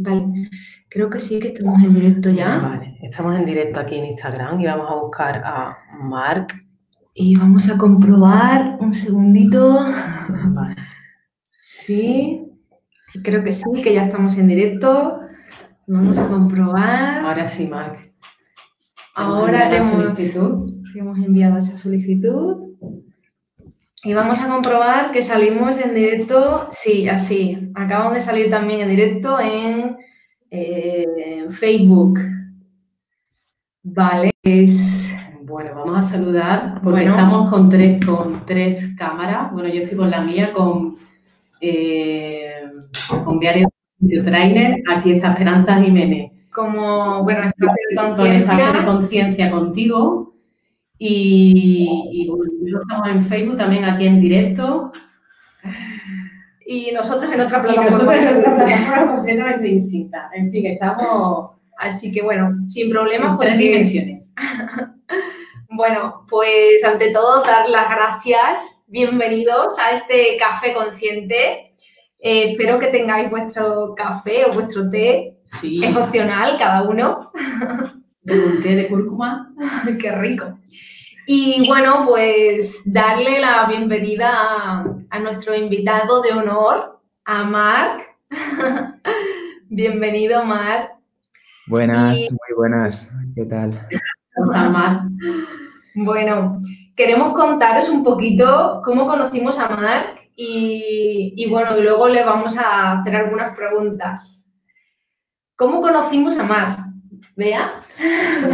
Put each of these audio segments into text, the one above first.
Vale, creo que sí que estamos en directo ya. Vale, estamos en directo aquí en Instagram y vamos a buscar a Marc. Y vamos a comprobar un segundito. Vale. Sí, creo que sí, que ya estamos en directo. Vamos a comprobar. Ahora sí, Marc. Ahora hemos enviado esa solicitud. Y vamos a comprobar que salimos en directo. Sí, así. Acabamos de salir también en directo en Facebook. Vale. Bueno, vamos a saludar porque estamos con tres cámaras. Bueno, yo estoy con la mía, con Viario Trainer. Aquí está Esperanza Jiménez. Como, bueno, con espacio de conciencia contigo. Y bueno, estamos en Facebook también aquí en directo. Y nosotros en otra plataforma. Completamente distinta. En fin, estamos... Así que bueno, sin problemas. Por 3 dimensiones. Bueno, pues ante todo dar las gracias. Bienvenidos a este Café Consciente. Espero que tengáis vuestro café o vuestro té. Sí. Es opcional, cada uno. Un té de cúrcuma. Qué rico. Y bueno, pues darle la bienvenida a nuestro invitado de honor, a Marc. Bienvenido, Marc. Buenas, muy buenas. ¿Qué tal? Hola, Marc. Bueno, queremos contaros un poquito cómo conocimos a Marc y bueno, y luego le vamos a hacer algunas preguntas. ¿Cómo conocimos a Marc? ¿Bea?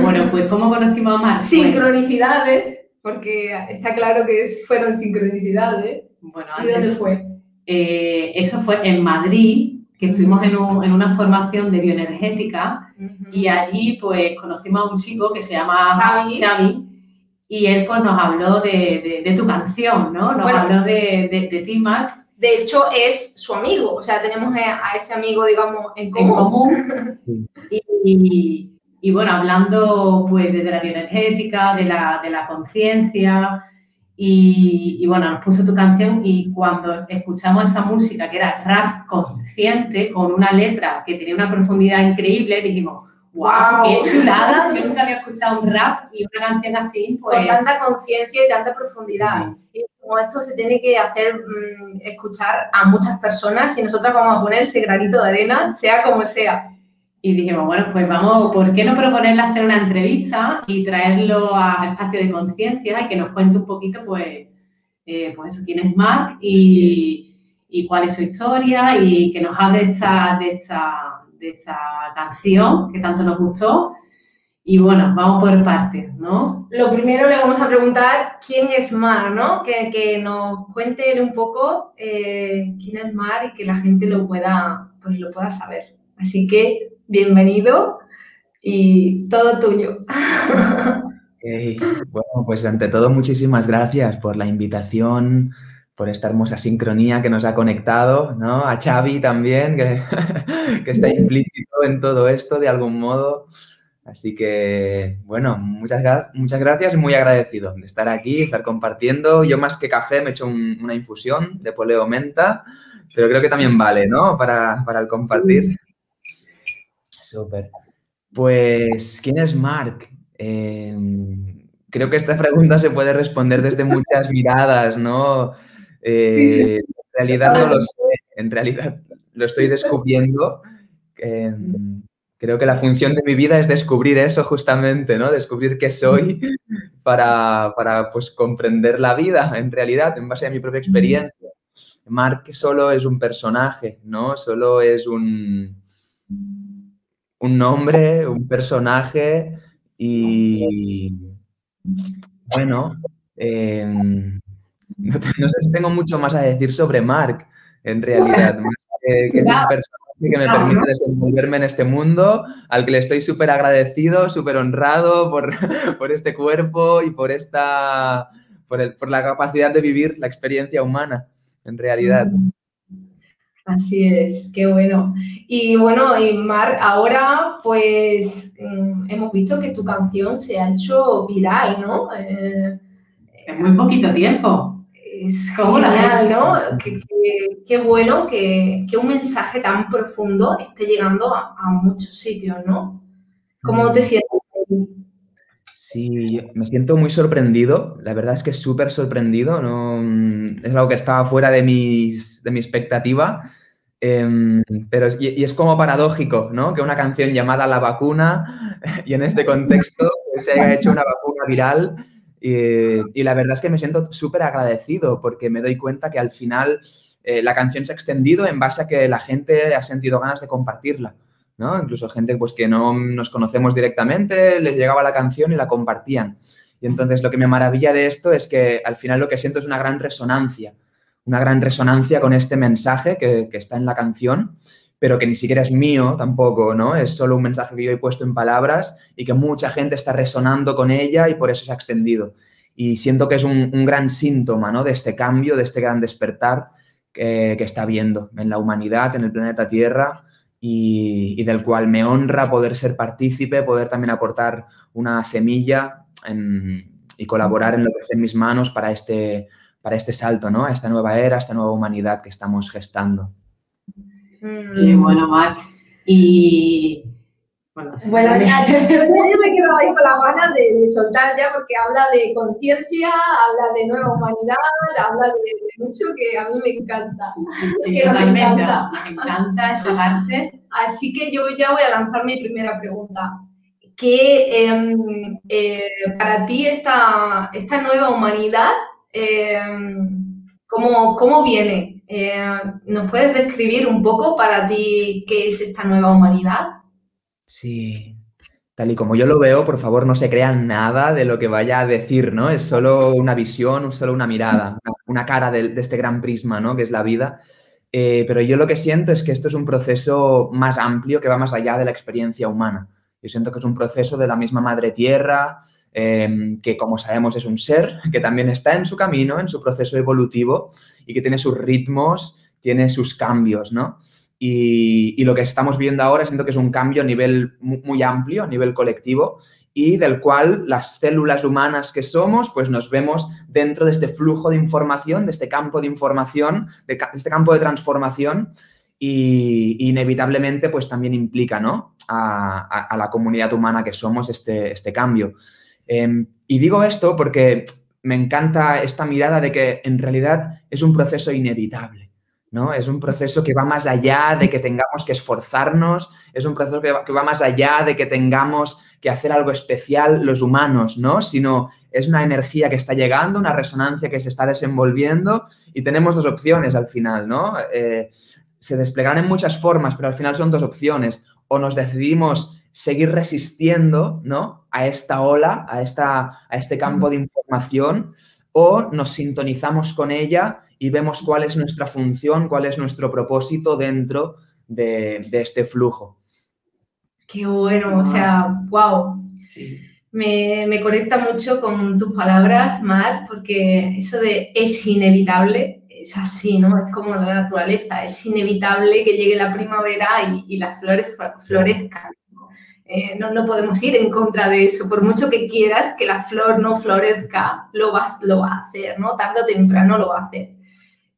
Bueno, pues ¿cómo conocimos a Marc? Sincronicidades, porque está claro que fueron sincronicidades. Bueno, ¿y dónde fue? Eso fue en Madrid, que estuvimos en una formación de bioenergética y allí pues conocimos a un chico que se llama Xavi y él pues nos habló de tu canción, ¿no? Nos habló de ti, Marc. De hecho, es su amigo, o sea, tenemos a ese amigo, digamos, en común. Y bueno, hablando pues de la bioenergética, de la conciencia y bueno, nos puso tu canción y cuando escuchamos esa música que era rap consciente, con una letra que tenía una profundidad increíble, dijimos, ¡wow! ¡Qué chulada! Yo nunca había escuchado un rap y una canción así, pues... Con tanta conciencia y tanta profundidad. Sí. Y como esto se tiene que hacer escuchar a muchas personas y nosotras vamos a poner ese granito de arena, sea como sea. Y dijimos, bueno, pues vamos, ¿por qué no proponerle hacer una entrevista y traerlo a Espacio de Conciencia y que nos cuente un poquito, pues eso, quién es Marc y cuál es su historia y que nos hable de esta canción que tanto nos gustó? Y bueno, vamos por partes, ¿no? Lo primero le vamos a preguntar quién es Marc, ¿no? Que nos cuente un poco quién es Marc y que la gente lo pueda saber. Así que bienvenido y todo tuyo. Bueno, pues ante todo muchísimas gracias por la invitación, por esta hermosa sincronía que nos ha conectado, ¿no? A Xavi también, que está implícito en todo esto de algún modo. Así que, bueno, muchas gracias y muy agradecido de estar aquí, estar compartiendo. Yo más que café me he hecho una infusión de poleo menta, pero creo que también vale, ¿no? Para el compartir. Súper. Pues, ¿quién es Marc? Creo que esta pregunta se puede responder desde muchas miradas, ¿no? En realidad no lo sé, en realidad lo estoy descubriendo. Creo que la función de mi vida es descubrir eso justamente, ¿no? Descubrir qué soy para pues, comprender la vida, en realidad, en base a mi propia experiencia. Marc solo es un personaje, ¿no? Solo es un nombre, un personaje y, bueno, no sé si tengo mucho más a decir sobre Marc, en realidad, más que es un personaje que me permite desenvolverme en este mundo, al que le estoy súper agradecido, súper honrado por este cuerpo y por la capacidad de vivir la experiencia humana, en realidad. Así es, qué bueno. Y bueno, y Marc, ahora pues hemos visto que tu canción se ha hecho viral, ¿no? En muy poquito tiempo. es genial, ¿no? Qué bueno que un mensaje tan profundo esté llegando a muchos sitios, ¿no? ¿Cómo te sientes? Sí, me siento muy sorprendido, la verdad es que súper sorprendido, no, es algo que estaba fuera de mi expectativa, pero y es como paradójico, ¿no? Que una canción llamada La Vacuna y en este contexto se haya hecho una vacuna viral y la verdad es que me siento súper agradecido porque me doy cuenta que al final la canción se ha extendido en base a que la gente ha sentido ganas de compartirla, ¿no? Incluso gente pues, que no nos conocemos directamente, les llegaba la canción y la compartían. Y entonces lo que me maravilla de esto es que al final lo que siento es una gran resonancia con este mensaje que está en la canción, pero que ni siquiera es mío tampoco, ¿no? Es solo un mensaje que yo he puesto en palabras y que mucha gente está resonando con ella y por eso se ha extendido. Y siento que es un gran síntoma, ¿no? De este cambio, de este gran despertar que está habiendo en la humanidad, en el planeta Tierra, y del cual me honra poder ser partícipe, poder también aportar una semilla y colaborar en lo que esté en mis manos para este salto, ¿no? A esta nueva era, a esta nueva humanidad que estamos gestando. Qué bueno, Mar. Y bueno, ya, yo me quedo ahí con la ganas de soltar ya porque habla de conciencia, habla de nueva humanidad, habla de mucho que a mí me encanta. Sí, que nos encanta. Me encanta esa parte. Así que yo ya voy a lanzar mi primera pregunta. ¿Qué para ti esta nueva humanidad, cómo viene? ¿Nos puedes describir un poco para ti qué es esta nueva humanidad? Sí, tal y como yo lo veo, por favor, no se crean nada de lo que vaya a decir, ¿no? Es solo una visión, solo una mirada, una cara de este gran prisma, ¿no? Que es la vida. Pero yo lo que siento es que esto es un proceso más amplio que va más allá de la experiencia humana. Yo siento que es un proceso de la misma Madre Tierra, que como sabemos es un ser que también está en su camino, en su proceso evolutivo y que tiene sus ritmos, tiene sus cambios, ¿no? Y lo que estamos viendo ahora siento que es un cambio a nivel muy amplio, a nivel colectivo, y del cual las células humanas que somos, pues nos vemos dentro de este flujo de información, de este campo de información, de este campo de transformación, y inevitablemente pues también implica, ¿no? a la comunidad humana que somos este cambio. Y digo esto porque me encanta esta mirada de que en realidad es un proceso inevitable, ¿no? Es un proceso que va más allá de que tengamos que esforzarnos, es un proceso que va más allá de que tengamos que hacer algo especial los humanos, ¿no? Sino es una energía que está llegando, una resonancia que se está desenvolviendo y tenemos dos opciones al final, ¿no? Se desplegan en muchas formas, pero al final son dos opciones. O nos decidimos seguir resistiendo, ¿no? A esta ola, a este campo de información, o nos sintonizamos con ella y vemos cuál es nuestra función, cuál es nuestro propósito dentro de este flujo. Qué bueno, o sea, wow. Sí. Me conecta mucho con tus palabras, Mar, porque eso de es inevitable, es así, ¿no? Es como la naturaleza, es inevitable que llegue la primavera y las flores florezcan. No podemos ir en contra de eso. Por mucho que quieras que la flor no florezca, lo va a hacer, ¿no? Tarde o temprano lo va a hacer.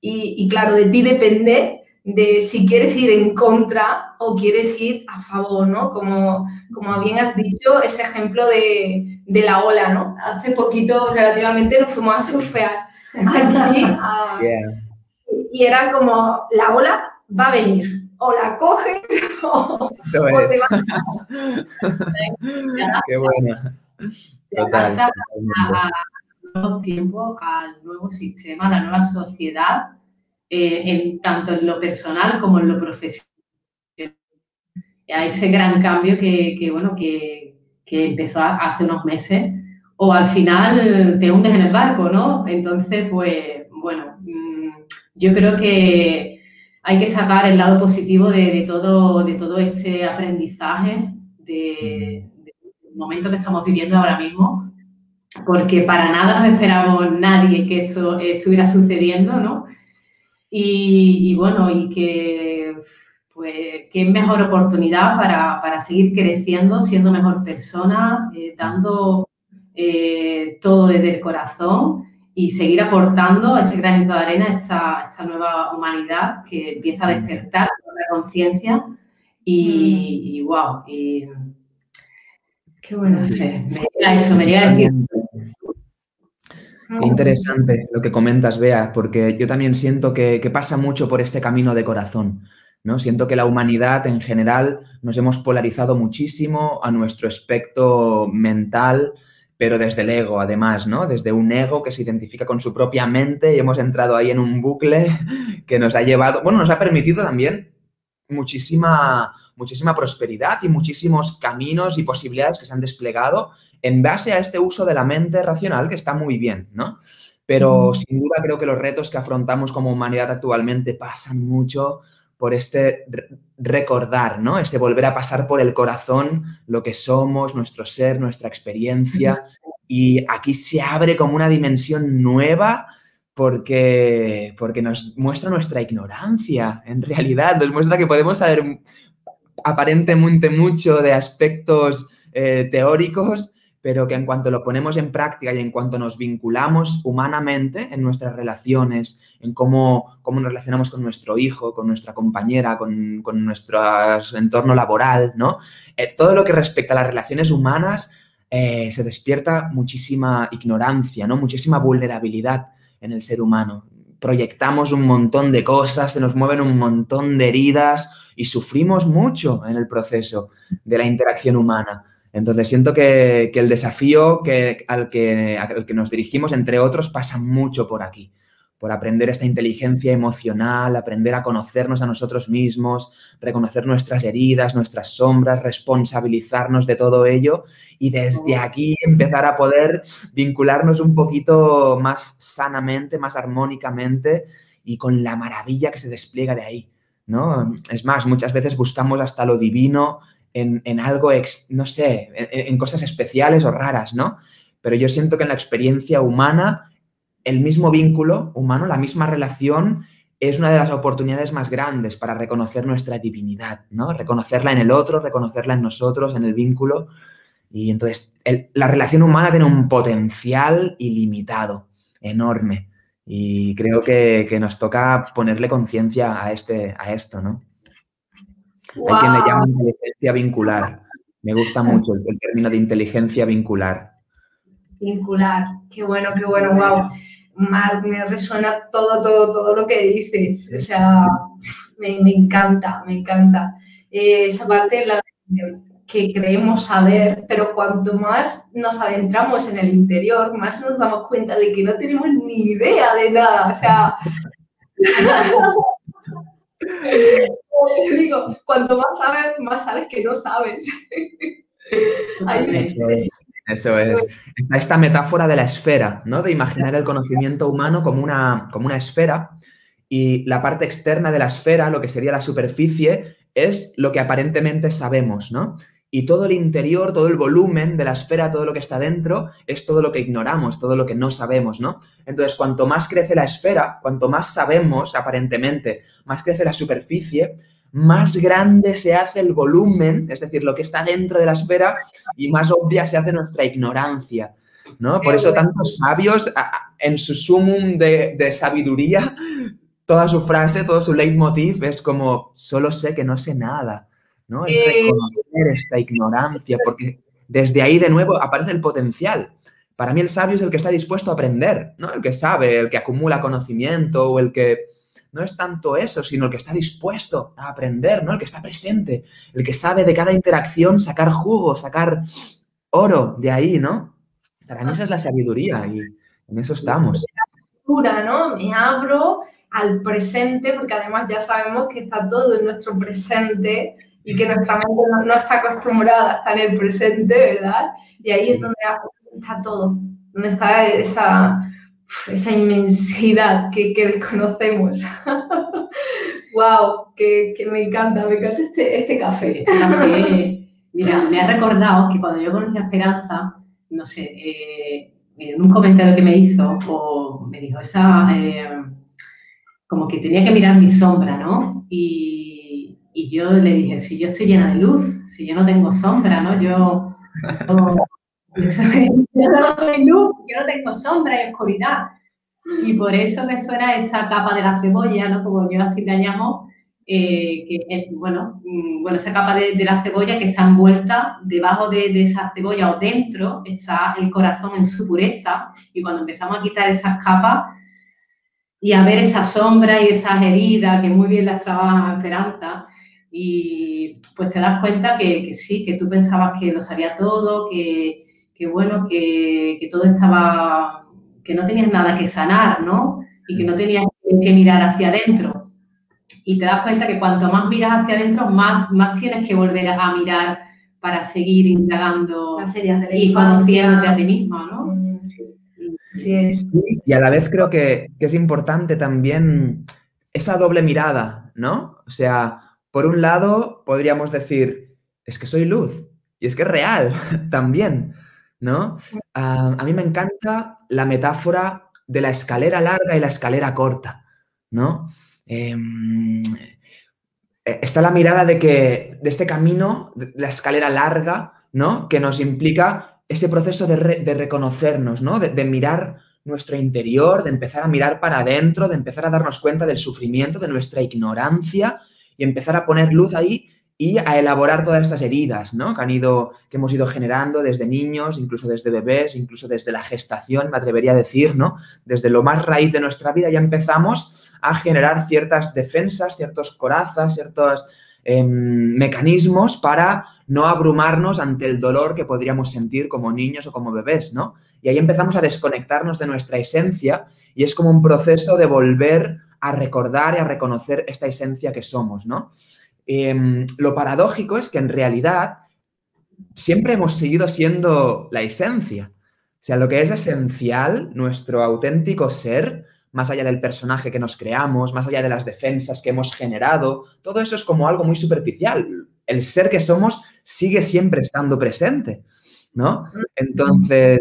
Y claro, de ti depende de si quieres ir en contra o quieres ir a favor, ¿no? Como bien has dicho, ese ejemplo de la ola, ¿no? Hace poquito, relativamente, nos fuimos a surfear aquí y era como, la ola va a venir, o la coges o te vas. Qué buena. Total. A nuevos tiempos, al nuevo sistema, a la nueva sociedad, tanto en lo personal como en lo profesional. A ese gran cambio que empezó hace unos meses, o al final te hundes en el barco, ¿no? Entonces, pues, bueno, yo creo que hay que sacar el lado positivo de todo este aprendizaje del momento que estamos viviendo ahora mismo, porque para nada nos esperamos nadie que esto estuviera sucediendo, ¿no? Y bueno, y que pues qué mejor oportunidad para seguir creciendo, siendo mejor persona, dando todo desde el corazón y seguir aportando ese granito de arena a esta nueva humanidad que empieza a despertar la conciencia y wow, y qué bueno, no sé, me llega a decir. Qué interesante lo que comentas, Bea, porque yo también siento que pasa mucho por este camino de corazón, ¿no? Siento que la humanidad en general nos hemos polarizado muchísimo a nuestro aspecto mental, pero desde el ego, además, ¿no? Desde un ego que se identifica con su propia mente y hemos entrado ahí en un bucle que nos ha llevado, bueno, nos ha permitido también muchísima prosperidad y muchísimos caminos y posibilidades que se han desplegado en base a este uso de la mente racional que está muy bien, ¿no? Pero sin duda creo que los retos que afrontamos como humanidad actualmente pasan mucho por este recordar, ¿no? Este volver a pasar por el corazón lo que somos, nuestro ser, nuestra experiencia. Y aquí se abre como una dimensión nueva porque nos muestra nuestra ignorancia, en realidad. Nos muestra que podemos saber aparentemente mucho de aspectos teóricos, pero que en cuanto lo ponemos en práctica y en cuanto nos vinculamos humanamente en nuestras relaciones, en cómo nos relacionamos con nuestro hijo, con nuestra compañera, con nuestro entorno laboral, ¿no? Todo lo que respecta a las relaciones humanas se despierta muchísima ignorancia, ¿no? Muchísima vulnerabilidad en el ser humano. Proyectamos un montón de cosas, se nos mueven un montón de heridas y sufrimos mucho en el proceso de la interacción humana. Entonces, siento que el desafío al que nos dirigimos, entre otros, pasa mucho por aquí, por aprender esta inteligencia emocional, aprender a conocernos a nosotros mismos, reconocer nuestras heridas, nuestras sombras, responsabilizarnos de todo ello y desde aquí empezar a poder vincularnos un poquito más sanamente, más armónicamente y con la maravilla que se despliega de ahí, ¿no? Es más, muchas veces buscamos hasta lo divino en algo, no sé, en cosas especiales o raras, ¿no? Pero yo siento que en la experiencia humana, el mismo vínculo humano, la misma relación, es una de las oportunidades más grandes para reconocer nuestra divinidad, ¿no? Reconocerla en el otro, reconocerla en nosotros, en el vínculo. Y entonces, la relación humana tiene un potencial ilimitado, enorme. Y creo que nos toca ponerle conciencia a esto, ¿no? Wow. Hay quien le llama inteligencia vincular. Me gusta mucho el término de inteligencia vincular. Vincular, qué bueno, wow. Marc, me resuena todo lo que dices. O sea, me encanta. Esa parte que creemos saber, pero cuanto más nos adentramos en el interior, más nos damos cuenta de que no tenemos ni idea de nada. O sea... Digo, cuanto más sabes que no sabes. Eso es. Esta metáfora de la esfera, ¿no? De imaginar el conocimiento humano como una esfera y la parte externa de la esfera, lo que sería la superficie, es lo que aparentemente sabemos, ¿no? Y todo el interior, todo el volumen de la esfera, todo lo que está dentro, es todo lo que ignoramos, todo lo que no sabemos, ¿no? Entonces, cuanto más crece la esfera, cuanto más sabemos, aparentemente, más crece la superficie, más grande se hace el volumen, es decir, lo que está dentro de la esfera, y más obvia se hace nuestra ignorancia, ¿no? Por eso tantos sabios, en su sumum de sabiduría, toda su frase, todo su leitmotiv es como, solo sé que no sé nada, ¿no? El reconocer esta ignorancia, porque desde ahí de nuevo aparece el potencial. Para mí el sabio es el que está dispuesto a aprender, ¿no? El que sabe, el que acumula conocimiento o el que... No es tanto eso, sino el que está dispuesto a aprender, ¿no? El que está presente, el que sabe de cada interacción sacar jugo, sacar oro de ahí, ¿no? Para mí esa es la sabiduría y en eso estamos. ¿No? Me abro al presente, porque además ya sabemos que está todo en nuestro presente y que nuestra mente no está acostumbrada a estar en el presente, ¿verdad? Y ahí es donde está todo, donde está esa inmensidad que desconocemos. ¡Wow! Que me encanta este café. Este café, mira, me ha recordado que cuando yo conocí a Esperanza, no sé, en un comentario que me hizo, o me dijo como que tenía que mirar mi sombra, ¿no? Y yo le dije, si yo estoy llena de luz, si yo no tengo sombra, ¿no? Yo no soy luz, yo no tengo sombra y oscuridad. Y por eso me suena esa capa de la cebolla, ¿no? Como yo así la llamo, bueno, esa capa de la cebolla que está envuelta, debajo de esa cebolla o dentro está el corazón en su pureza, y cuando empezamos a quitar esas capas y a ver esa sombra y esas heridas que muy bien las trabaja Esperanza, y pues te das cuenta que sí, que tú pensabas que lo sabía todo, que todo estaba, que no tenías nada que sanar, ¿no? Y que no tenías que mirar hacia adentro. Y te das cuenta que cuanto más miras hacia adentro, más tienes que volver a mirar para seguir indagando y conociéndote a ti misma, ¿no? Sí. Sí, y a la vez creo que es importante también esa doble mirada, ¿no? O sea, por un lado podríamos decir, es que soy luz, y es que es real también, ¿no? A mí me encanta la metáfora de la escalera larga y la escalera corta, ¿no? Está la mirada de este camino, de la escalera larga, ¿no? Que nos implica ese proceso de reconocernos, ¿no? De mirar nuestro interior, de empezar a mirar para adentro, de empezar a darnos cuenta del sufrimiento, de nuestra ignorancia y empezar a poner luz ahí y a elaborar todas estas heridas, ¿no? Que hemos ido generando desde niños, incluso desde bebés, incluso desde la gestación, me atrevería a decir, ¿no? Desde lo más raíz de nuestra vida ya empezamos a generar ciertas defensas, ciertos corazas, ciertos mecanismos para no abrumarnos ante el dolor que podríamos sentir como niños o como bebés, ¿no? Y ahí empezamos a desconectarnos de nuestra esencia y es como un proceso de volver a recordar y a reconocer esta esencia que somos, ¿no? Lo paradójico es que en realidad siempre hemos seguido siendo la esencia. O sea, lo que es esencial, nuestro auténtico ser, más allá del personaje que nos creamos, más allá de las defensas que hemos generado, todo eso es como algo muy superficial. El ser que somos sigue siempre estando presente, ¿no? Entonces,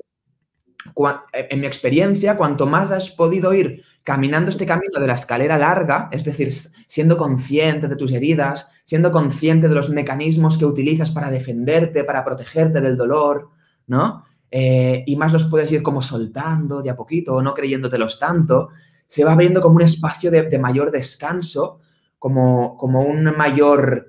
en mi experiencia, cuanto más has podido ir caminando este camino de la escalera larga, es decir, siendo consciente de tus heridas, siendo consciente de los mecanismos que utilizas para defenderte, para protegerte del dolor, ¿no? Y más los puedes ir como soltando de a poquito o no creyéndotelos tanto, se va abriendo como un espacio de mayor descanso, como un mayor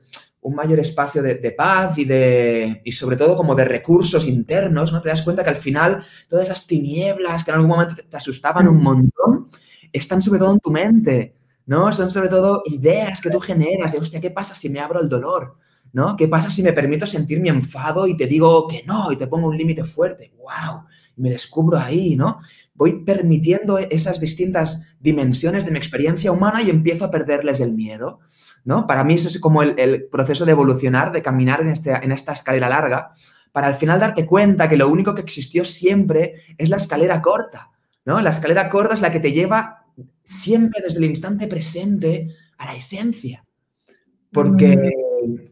espacio de paz y sobre todo como de recursos internos, ¿no? Te das cuenta que al final todas esas tinieblas que en algún momento te asustaban un montón, están sobre todo en tu mente, ¿no? Son sobre todo ideas que tú generas de, hostia, ¿qué pasa si me abro el dolor? ¿No? ¿Qué pasa si me permito sentir mi enfado y te digo que no y te pongo un límite fuerte? ¡Wow! Me descubro ahí, ¿no? Voy permitiendo esas distintas dimensiones de mi experiencia humana y empiezo a perderles el miedo, ¿no? Para mí eso es como el proceso de evolucionar, de caminar en esta escalera larga, para al final darte cuenta que lo único que existió siempre es la escalera corta, ¿no? La escalera corta es la que te lleva siempre desde el instante presente a la esencia.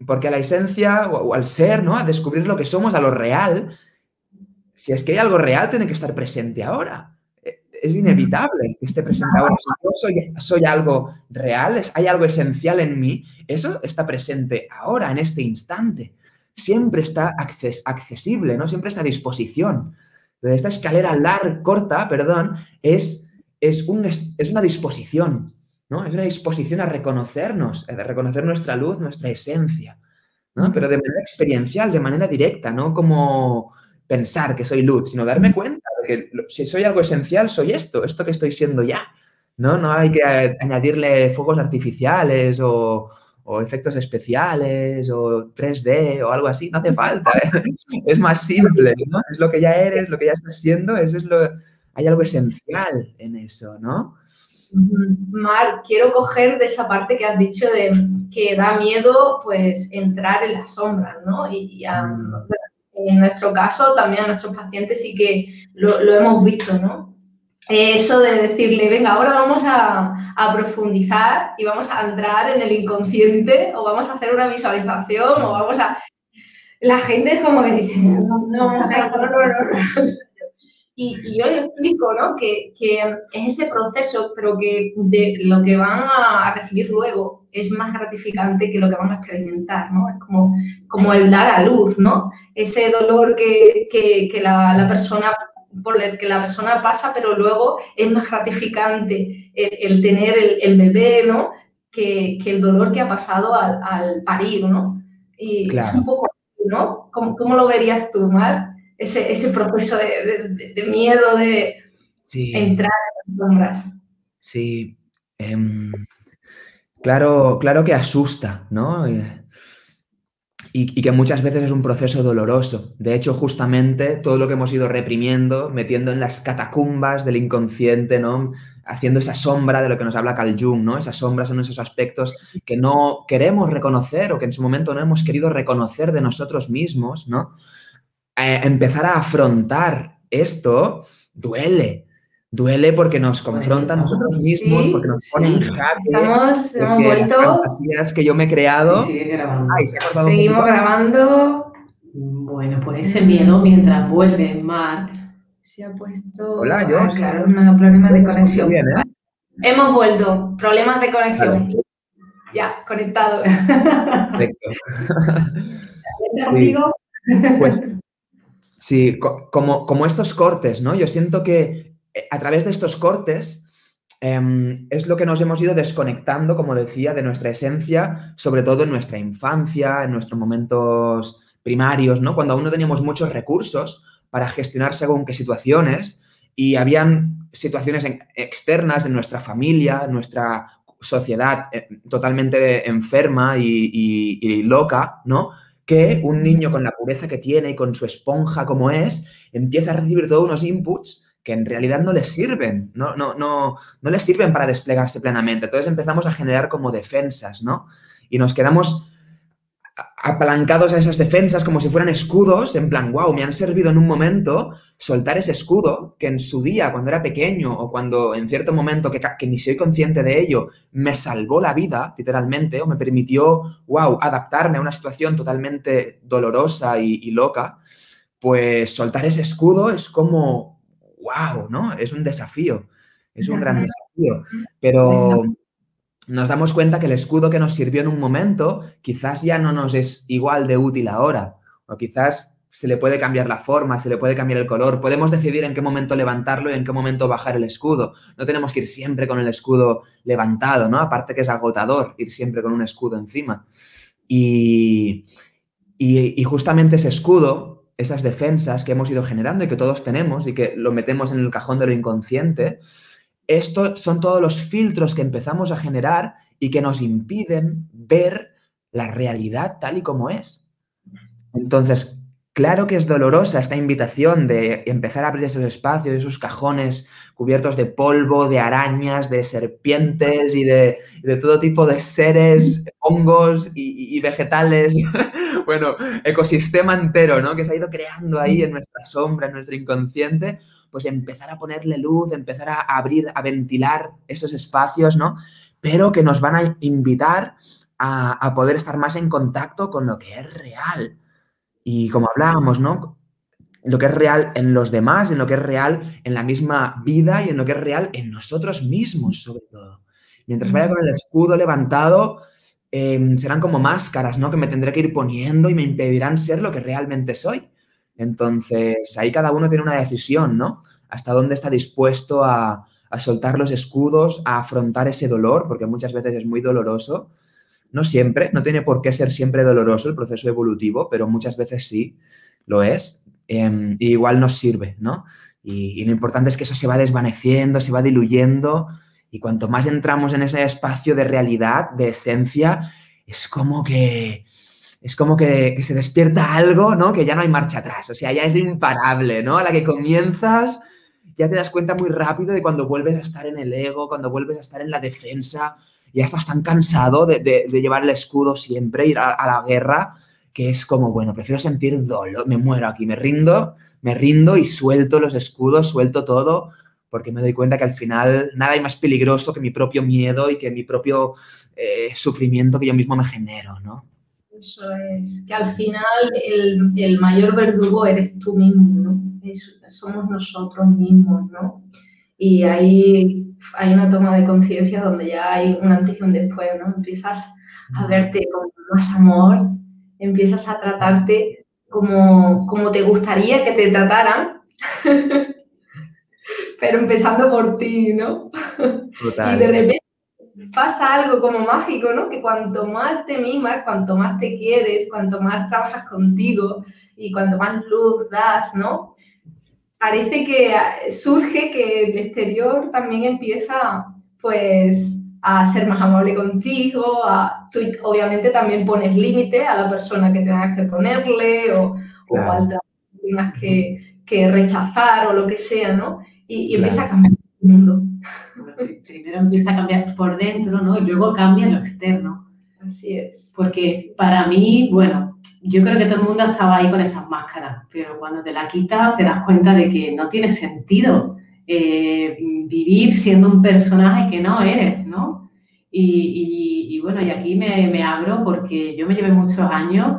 Porque a la esencia o al ser, ¿no? A descubrir lo que somos, a lo real, si es que hay algo real, tiene que estar presente ahora. Es inevitable que esté presente ahora. Si yo soy algo real, hay algo esencial en mí, eso está presente ahora, en este instante. Siempre está accesible, ¿no? Siempre está a disposición. Entonces, esta escalera corta, es una disposición, ¿no? Es una disposición a reconocernos, a reconocer nuestra luz, nuestra esencia, ¿no? Pero de manera experiencial, de manera directa, no como pensar que soy luz, sino darme cuenta de que si soy algo esencial, soy esto que estoy siendo ya, ¿no? No hay que añadirle fuegos artificiales o efectos especiales o 3D o algo así, no hace falta, ¿eh? Es más simple, ¿no? Es lo que ya eres, lo que ya estás siendo, hay algo esencial en eso, ¿no? Mar, quiero coger de esa parte que has dicho de que da miedo, pues, entrar en las sombras, ¿no? En nuestro caso, también a nuestros pacientes sí que lo hemos visto, ¿no? Eso de decirle, venga, ahora vamos a profundizar y vamos a entrar en el inconsciente o vamos a hacer una visualización o vamos a... La gente es como que dice, no. Y yo les explico, ¿no? Que es ese proceso, pero que de lo que van a recibir luego es más gratificante que lo que van a experimentar, ¿no? Es como el dar a luz, ¿no? Ese dolor que la persona por el que la persona pasa, pero luego es más gratificante el tener el bebé, ¿no? Que el dolor que ha pasado al parir, ¿no? Y Claro. es un poco, ¿no? ¿Cómo lo verías tú, Mar? Ese proceso de miedo, de entrar en las sombras. Sí. Claro que asusta, ¿no? Y que muchas veces es un proceso doloroso. De hecho, justamente todo lo que hemos ido reprimiendo, metiendo en las catacumbas del inconsciente, ¿no? Haciendo esa sombra de lo que nos habla Carl Jung, ¿no? Esas sombras son esos aspectos que no queremos reconocer o que en su momento no hemos querido reconocer de nosotros mismos, ¿no? Empezar a afrontar esto duele. Duele porque nos confronta a nosotros mismos, porque nos pone en jaque, hemos porque vuelto. las fantasías que yo me he creado... Sí, sigue grabando. Ay, ¿se ha cortado un Seguimos poquito? Grabando. Bueno, pues ese miedo mientras vuelve, Mar. Se ha puesto... Hola, yo. Claro, un problema de Yo me escucho conexión. bien, ¿eh? Hemos vuelto. Problemas de conexión. Vale. Ya, conectado. Perfecto. Sí. Pues sí, como estos cortes, ¿no? Yo siento que a través de estos cortes es lo que nos hemos ido desconectando, como decía, de nuestra esencia, sobre todo en nuestra infancia, en nuestros momentos primarios, ¿no? Cuando aún no teníamos muchos recursos para gestionar según qué situaciones y habían situaciones externas en nuestra familia, en nuestra sociedad totalmente enferma y loca, ¿no? Que un niño con la pureza que tiene y con su esponja como es, empieza a recibir todos unos inputs que en realidad no les sirven, no les sirven para desplegarse plenamente. Entonces empezamos a generar como defensas, ¿no? Y nos quedamos apalancados a esas defensas como si fueran escudos, en plan, wow, me han servido en un momento soltar ese escudo que en su día, cuando era pequeño o cuando en cierto momento que ni soy consciente de ello, me salvó la vida, literalmente, o me permitió, wow, adaptarme a una situación totalmente dolorosa y loca, pues soltar ese escudo es como, wow, ¿no? Es un desafío, es un gran desafío, pero... nos damos cuenta que el escudo que nos sirvió en un momento quizás ya no nos es igual de útil ahora. O quizás se le puede cambiar la forma, se le puede cambiar el color. Podemos decidir en qué momento levantarlo y en qué momento bajar el escudo. No tenemos que ir siempre con el escudo levantado, ¿no? Aparte que es agotador ir siempre con un escudo encima. Y justamente ese escudo, esas defensas que hemos ido generando y que todos tenemos y que lo metemos en el cajón de lo inconsciente, estos son todos los filtros que empezamos a generar y que nos impiden ver la realidad tal y como es. Entonces, claro que es dolorosa esta invitación de empezar a abrir esos espacios, esos cajones cubiertos de polvo, de arañas, de serpientes y de todo tipo de seres, hongos y vegetales. Bueno, ecosistema entero, ¿no? Que se ha ido creando ahí en nuestra sombra, en nuestro inconsciente. Pues empezar a ponerle luz, empezar a abrir, a ventilar esos espacios, ¿no? Pero que nos van a invitar a poder estar más en contacto con lo que es real. Y como hablábamos, ¿no? Lo que es real en los demás, en lo que es real en la misma vida y en lo que es real en nosotros mismos, sobre todo. Mientras vaya con el escudo levantado, serán como máscaras, ¿no? Que me tendré que ir poniendo y me impedirán ser lo que realmente soy. Entonces, ahí cada uno tiene una decisión, ¿no? Hasta dónde está dispuesto a soltar los escudos, a afrontar ese dolor, porque muchas veces es muy doloroso. No siempre, no tiene por qué ser siempre doloroso el proceso evolutivo, pero muchas veces sí lo es. Y igual nos sirve, ¿no? Y lo importante es que eso se va desvaneciendo, se va diluyendo, y cuanto más entramos en ese espacio de realidad, de esencia, es como que se despierta algo, ¿no? Que ya no hay marcha atrás, o sea, ya es imparable, ¿no? A la que comienzas, ya te das cuenta muy rápido de cuando vuelves a estar en el ego, cuando vuelves a estar en la defensa, ya estás tan cansado de llevar el escudo siempre, ir a la guerra, que es como, bueno, prefiero sentir dolor, me muero aquí, me rindo y suelto los escudos, suelto todo, porque me doy cuenta que al final nada hay más peligroso que mi propio miedo y que mi propio sufrimiento que yo mismo me genero, ¿no? Eso es, que al final el mayor verdugo eres tú mismo, ¿no? Somos nosotros mismos, ¿no? Y ahí hay una toma de conciencia donde ya hay un antes y un después, ¿no? Empiezas a verte con más amor, empiezas a tratarte como te gustaría que te trataran pero empezando por ti, ¿no? Total. Y de repente pasa algo como mágico, ¿no? Que cuanto más te mimas, cuanto más te quieres, cuanto más trabajas contigo y cuanto más luz das, ¿no? Parece que surge que el exterior también empieza, pues, a ser más amable contigo, tú obviamente también pones límite a la persona que tengas que ponerle o al trabajo que tengas que rechazar o lo que sea, ¿no? Y empieza a cambiar el mundo. Primero empieza a cambiar por dentro, ¿no? Y luego cambia en lo externo. Así es. Porque para mí, bueno, yo creo que todo el mundo estaba ahí con esas máscaras, pero cuando te la quitas te das cuenta de que no tiene sentido vivir siendo un personaje que no eres, ¿no? Y bueno, y aquí me abro porque yo me llevé muchos años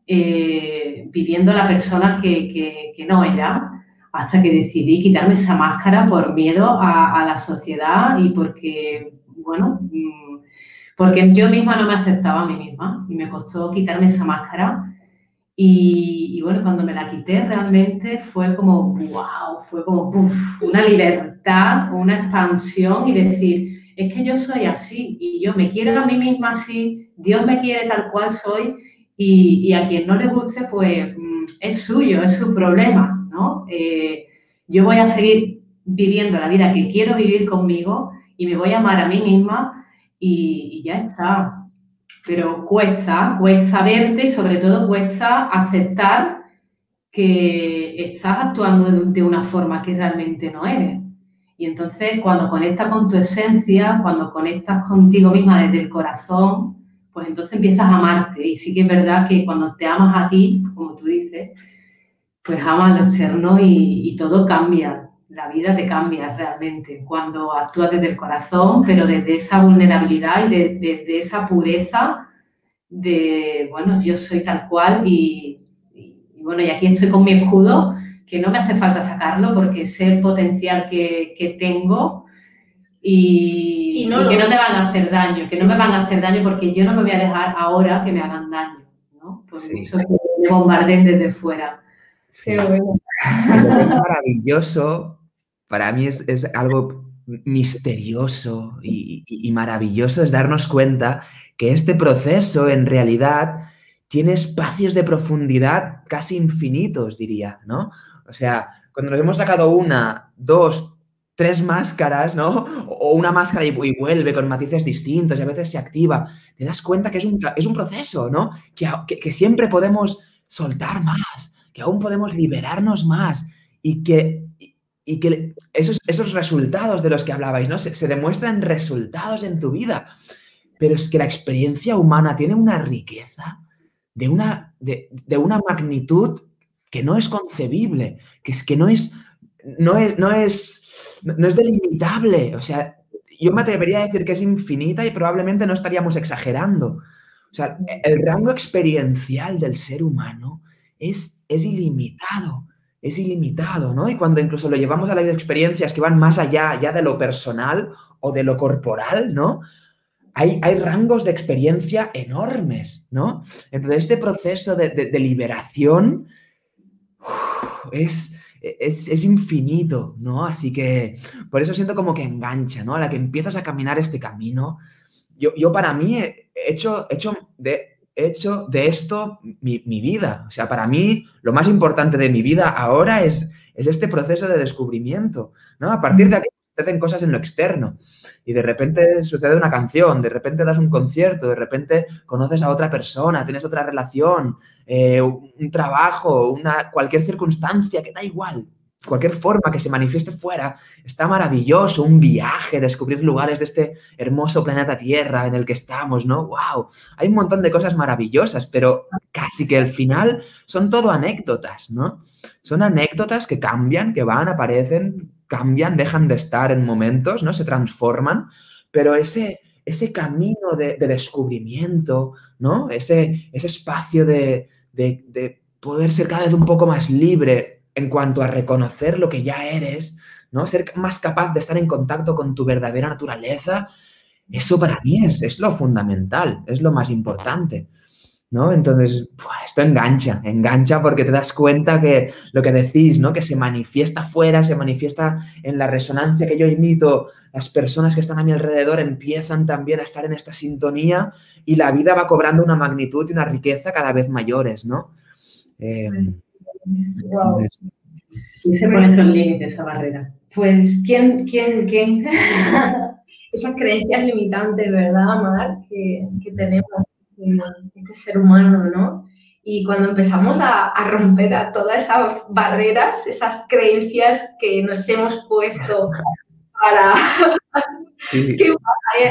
viviendo la persona que no era, hasta que decidí quitarme esa máscara por miedo a la sociedad y porque, bueno, porque yo misma no me aceptaba a mí misma y me costó quitarme esa máscara. Y bueno, cuando me la quité realmente fue como, wow, fue como una libertad, una expansión y decir, es que yo soy así y yo me quiero a mí misma así, Dios me quiere tal cual soy y a quien no le guste, pues es suyo, es su problema, ¿no? Yo voy a seguir viviendo la vida que quiero vivir conmigo y me voy a amar a mí misma y ya está. Pero cuesta verte y sobre todo cuesta aceptar que estás actuando de una forma que realmente no eres. Y entonces cuando conectas con tu esencia, cuando conectas contigo misma desde el corazón, pues entonces empiezas a amarte. Y sí que es verdad que cuando te amas a ti, como tú dices, pues amas lo externo y todo cambia. La vida te cambia realmente cuando actúas desde el corazón, pero desde esa vulnerabilidad y desde esa pureza de, bueno, yo soy tal cual y bueno, y aquí estoy con mi escudo, que no me hace falta sacarlo porque sé el potencial que tengo y que no te van a hacer daño, que no me van a hacer daño porque yo no me voy a dejar ahora que me hagan daño, ¿no? Por mucho que me bombardeen desde fuera. Sí. Lo que es maravilloso, para mí es algo misterioso y maravilloso, es darnos cuenta que este proceso en realidad tiene espacios de profundidad casi infinitos, diría, ¿no? O sea, cuando nos hemos sacado 1, 2, 3 máscaras, ¿no? O una máscara y vuelve con matices distintos y a veces se activa, te das cuenta que es un proceso, ¿no? Que siempre podemos soltar más, que aún podemos liberarnos más y que esos resultados de los que hablabais, ¿no? Se demuestran resultados en tu vida. Pero es que la experiencia humana tiene una riqueza de una magnitud que no es concebible, que es que no es delimitable. O sea, yo me atrevería a decir que es infinita y probablemente no estaríamos exagerando. O sea, el rango experiencial del ser humano es ilimitado. Es ilimitado, ¿no? Y cuando incluso lo llevamos a las experiencias que van más allá ya de lo personal o de lo corporal, ¿no? Hay rangos de experiencia enormes, ¿no? Entonces, este proceso de liberación es infinito, ¿no? Así que por eso siento como que engancha, ¿no? A la que empiezas a caminar este camino. Yo para mí he hecho de esto mi vida. O sea, para mí lo más importante de mi vida ahora es este proceso de descubrimiento, ¿no? A partir de aquí suceden cosas en lo externo y de repente sucede una canción, de repente das un concierto, de repente conoces a otra persona, tienes otra relación, un trabajo, cualquier circunstancia, que da igual. Cualquier forma que se manifieste fuera está maravilloso, un viaje, descubrir lugares de este hermoso planeta Tierra en el que estamos, ¿no? ¡Wow! Hay un montón de cosas maravillosas, pero casi que al final son todo anécdotas, ¿no? Son anécdotas que cambian, que van, aparecen, cambian, dejan de estar en momentos, ¿no? Se transforman, pero ese camino de descubrimiento, ¿no? Ese espacio de poder ser cada vez un poco más libre en cuanto a reconocer lo que ya eres, ¿no? Ser más capaz de estar en contacto con tu verdadera naturaleza, eso para mí es lo fundamental, es lo más importante. ¿no? Entonces, esto engancha porque te das cuenta que lo que decís, ¿no? Que se manifiesta afuera, se manifiesta en la resonancia que yo imito, las personas que están a mi alrededor empiezan también a estar en esta sintonía y la vida va cobrando una magnitud y una riqueza cada vez mayores, ¿no? Wow. ¿Quién se pone esos límites, esa barrera? Pues, ¿quién? Esas creencias limitantes, ¿verdad, Mar? Que tenemos este ser humano, ¿no? Y cuando empezamos a romper a todas esas barreras, esas creencias que nos hemos puesto para... Sí.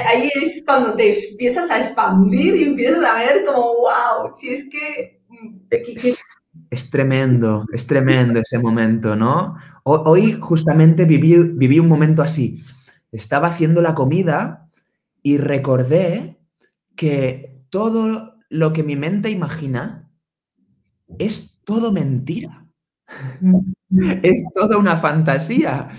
Ahí es cuando te empiezas a expandir y empiezas a ver como, wow, si es que... Es tremendo ese momento, ¿no? Hoy justamente viví un momento así. Estaba haciendo la comida y recordé que todo lo que mi mente imagina es todo mentira. Es toda una fantasía.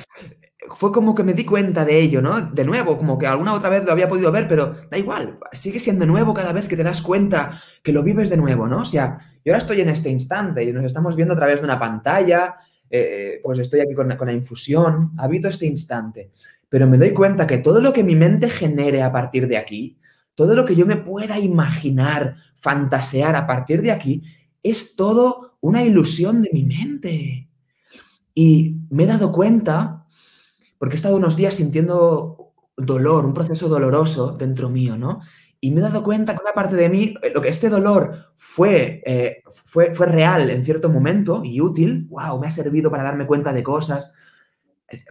Fue como que me di cuenta de ello, ¿no? De nuevo, como que alguna otra vez lo había podido ver, pero da igual, sigue siendo nuevo cada vez que te das cuenta que lo vives de nuevo, ¿no? O sea, yo ahora estoy en este instante y nos estamos viendo a través de una pantalla, pues estoy aquí con la infusión, habito este instante, pero me doy cuenta que todo lo que mi mente genere a partir de aquí, todo lo que yo me pueda imaginar, fantasear a partir de aquí, es todo una ilusión de mi mente. Y me he dado cuenta, porque he estado unos días sintiendo dolor, un proceso doloroso dentro mío, ¿no? Y me he dado cuenta que una parte de mí, lo que este dolor fue real en cierto momento y útil, wow, me ha servido para darme cuenta de cosas.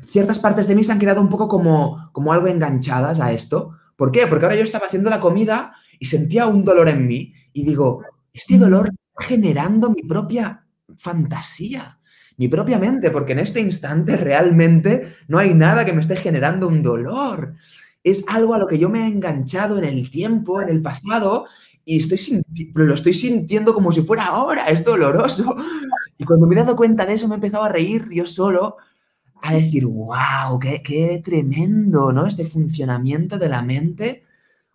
Ciertas partes de mí se han quedado un poco como algo enganchadas a esto. ¿Por qué? Porque ahora yo estaba haciendo la comida y sentía un dolor en mí y digo, este dolor está generando mi propia fantasía, mi propia mente, porque en este instante realmente no hay nada que me esté generando un dolor. Es algo a lo que yo me he enganchado en el tiempo, en el pasado, y lo estoy sintiendo como si fuera ahora, es doloroso. Y cuando me he dado cuenta de eso me he empezado a reír yo solo, a decir, wow, qué tremendo, ¿no? Este funcionamiento de la mente,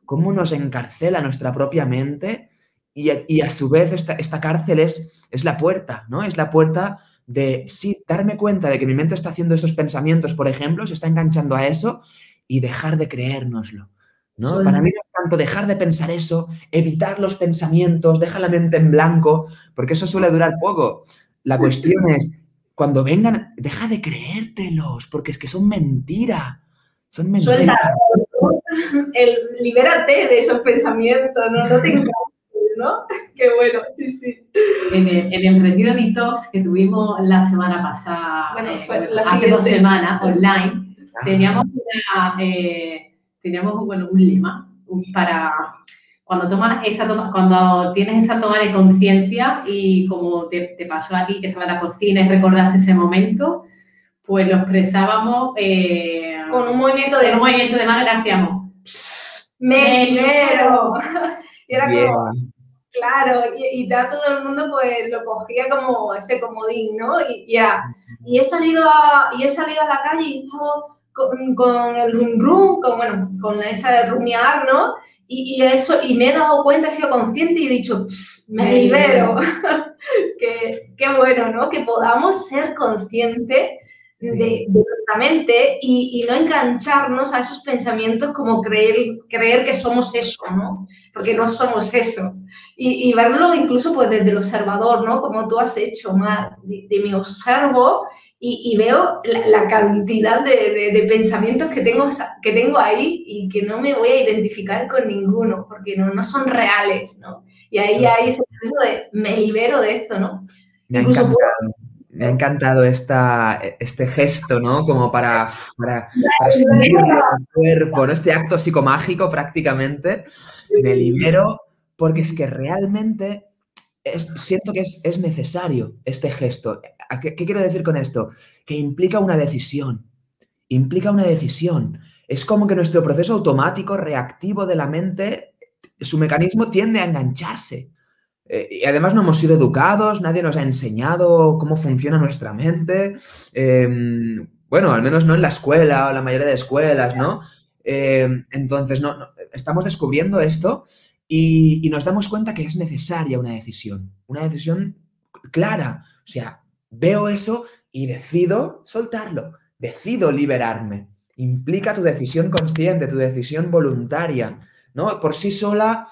cómo nos encarcela nuestra propia mente y a su vez esta cárcel es la puerta, ¿no? Es la puerta de, sí, darme cuenta de que mi mente está haciendo esos pensamientos, por ejemplo, se está enganchando a eso y dejar de creérnoslo, ¿no? Para mí no es tanto dejar de pensar eso, evitar los pensamientos, deja la mente en blanco, porque eso suele durar poco. La cuestión es, cuando vengan, deja de creértelos, porque es que son mentira. Son mentira. Suelta, libérate de esos pensamientos, no te engañes, ¿no? Qué bueno, sí, sí. En el retiro detox que tuvimos la semana pasada, hace 2 semanas, online, teníamos un lema para cuando tienes esa toma de conciencia y como te pasó a ti que estaba en la cocina y recordaste ese momento, pues lo expresábamos con un movimiento de mano que hacíamos ¡me libero! Y era Yeah. como, claro, y ya todo el mundo pues lo cogía como ese comodín, ¿no? Y he salido a la calle y he estado con el rum, con ese rumiar, ¿no? Y me he dado cuenta, he sido consciente y he dicho, me libero. Qué bueno, ¿no? Que podamos ser conscientes de nuestra mente y no engancharnos a esos pensamientos como creer que somos eso, ¿no? Porque no somos eso. Y verlo incluso pues desde el observador, ¿no? Como tú has hecho, Mar, de me observo y veo la cantidad de pensamientos que tengo ahí y que no me voy a identificar con ninguno, porque no son reales, ¿no? Y ahí hay ese proceso de me libero de esto, ¿no? Me ha encantado este gesto, ¿no? Como para subirlo al cuerpo, ¿no? Este acto psicomágico prácticamente. Me libero porque es que realmente siento que es necesario este gesto. ¿Qué quiero decir con esto? Que implica una decisión. Implica una decisión. Es como que nuestro proceso automático, reactivo de la mente, su mecanismo tiende a engancharse. Y además no hemos sido educados, nadie nos ha enseñado cómo funciona nuestra mente. Bueno, al menos no en la escuela o la mayoría de escuelas, ¿no? Entonces, no, estamos descubriendo esto y nos damos cuenta que es necesaria una decisión clara. O sea, veo eso y decido soltarlo, decido liberarme. Implica tu decisión consciente, tu decisión voluntaria, ¿no? Por sí sola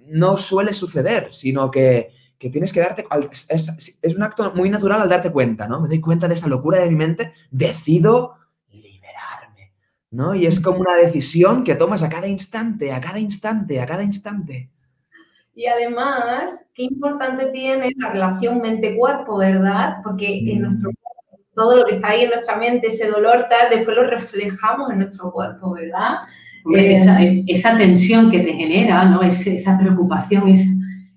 no suele suceder, sino que tienes que darte... Es un acto muy natural al darte cuenta, ¿no? Me doy cuenta de esa locura de mi mente, decido liberarme, ¿no? Y es como una decisión que tomas a cada instante, a cada instante, a cada instante. Y además, qué importante tiene la relación mente-cuerpo, ¿verdad? Porque en nuestro cuerpo, todo lo que está ahí en nuestra mente, ese dolor, tal, después lo reflejamos en nuestro cuerpo, ¿verdad? Hombre, esa tensión que te genera, ¿no? Esa preocupación,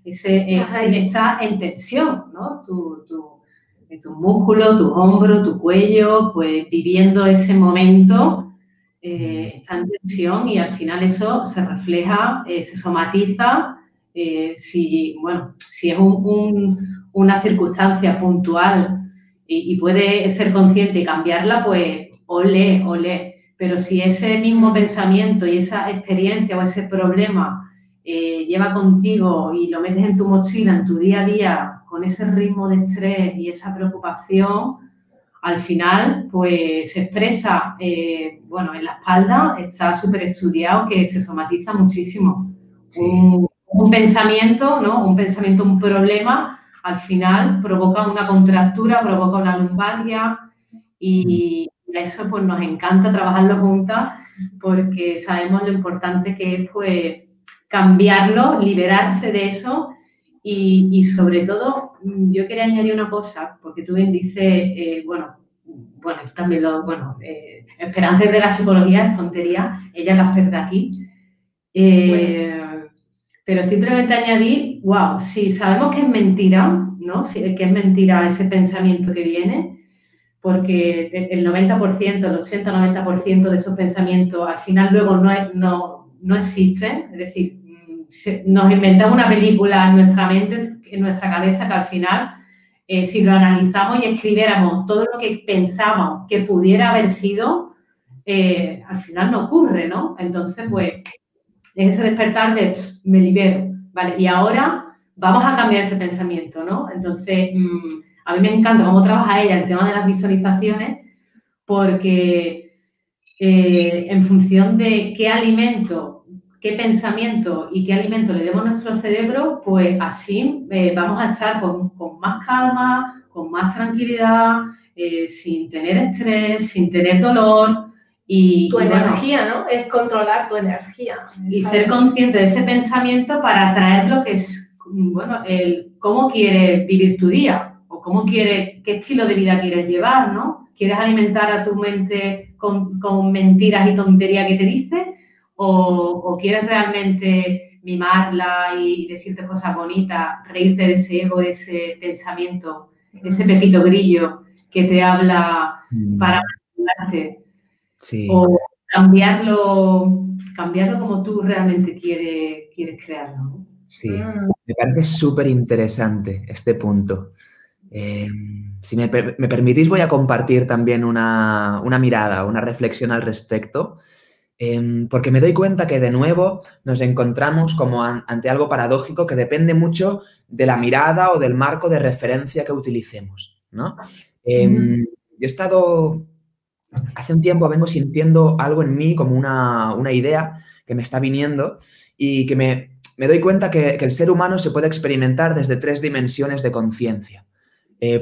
está en tensión, ¿no? Tu músculo, tu hombro, tu cuello, pues viviendo ese momento está en tensión y al final eso se refleja, se somatiza. Si es una circunstancia puntual y puede ser consciente y cambiarla, pues olé. Pero si ese mismo pensamiento y esa experiencia o ese problema lleva contigo y lo metes en tu mochila, en tu día a día, con ese ritmo de estrés y esa preocupación, al final, pues se expresa, en la espalda está súper estudiado que se somatiza muchísimo. Sí. Un pensamiento, ¿no? Un problema, al final provoca una contractura, provoca una lumbalgia y eso pues nos encanta trabajarlo juntas porque sabemos lo importante que es pues cambiarlo, liberarse de eso y sobre todo yo quería añadir una cosa porque tú bien dices, también Esperanza de la psicología es tontería, ella es la experta aquí. Pero simplemente añadir, si sabemos que es mentira, ¿no? Que es mentira ese pensamiento que viene, porque el 90%, el 80-90% de esos pensamientos al final luego no existen, es decir, nos inventamos una película en nuestra mente, en nuestra cabeza, que al final, si lo analizamos y escribiéramos todo lo que pensamos que pudiera haber sido, al final no ocurre, ¿no? Entonces, pues, es ese despertar de me libero, ¿vale? Y ahora vamos a cambiar ese pensamiento, ¿no? Entonces, a mí me encanta cómo trabaja ella el tema de las visualizaciones porque en función de qué alimento, qué pensamiento y qué alimento le demos a nuestro cerebro, pues así vamos a estar con más calma, con más tranquilidad, sin tener estrés, sin tener dolor. Tu energía, ¿no? Es controlar tu energía. Y ser consciente de ese pensamiento para atraer lo que es, cómo quieres vivir tu día o qué estilo de vida quieres llevar, ¿no? ¿Quieres alimentar a tu mente con mentiras y tonterías que te dice? ¿O quieres realmente mimarla y decirte cosas bonitas, reírte de ese ego, de ese pensamiento, ese pepito grillo que te habla para manipularte? Sí. O cambiarlo como tú realmente quieres crearlo, ¿no? Sí, me parece súper interesante este punto. Si me permitís, voy a compartir también una mirada, una reflexión al respecto, porque me doy cuenta que de nuevo nos encontramos como ante algo paradójico que depende mucho de la mirada o del marco de referencia que utilicemos, ¿no? Yo he estado... Hace un tiempo vengo sintiendo algo en mí como una idea que me está viniendo y que me doy cuenta que el ser humano se puede experimentar desde 3 dimensiones de conciencia.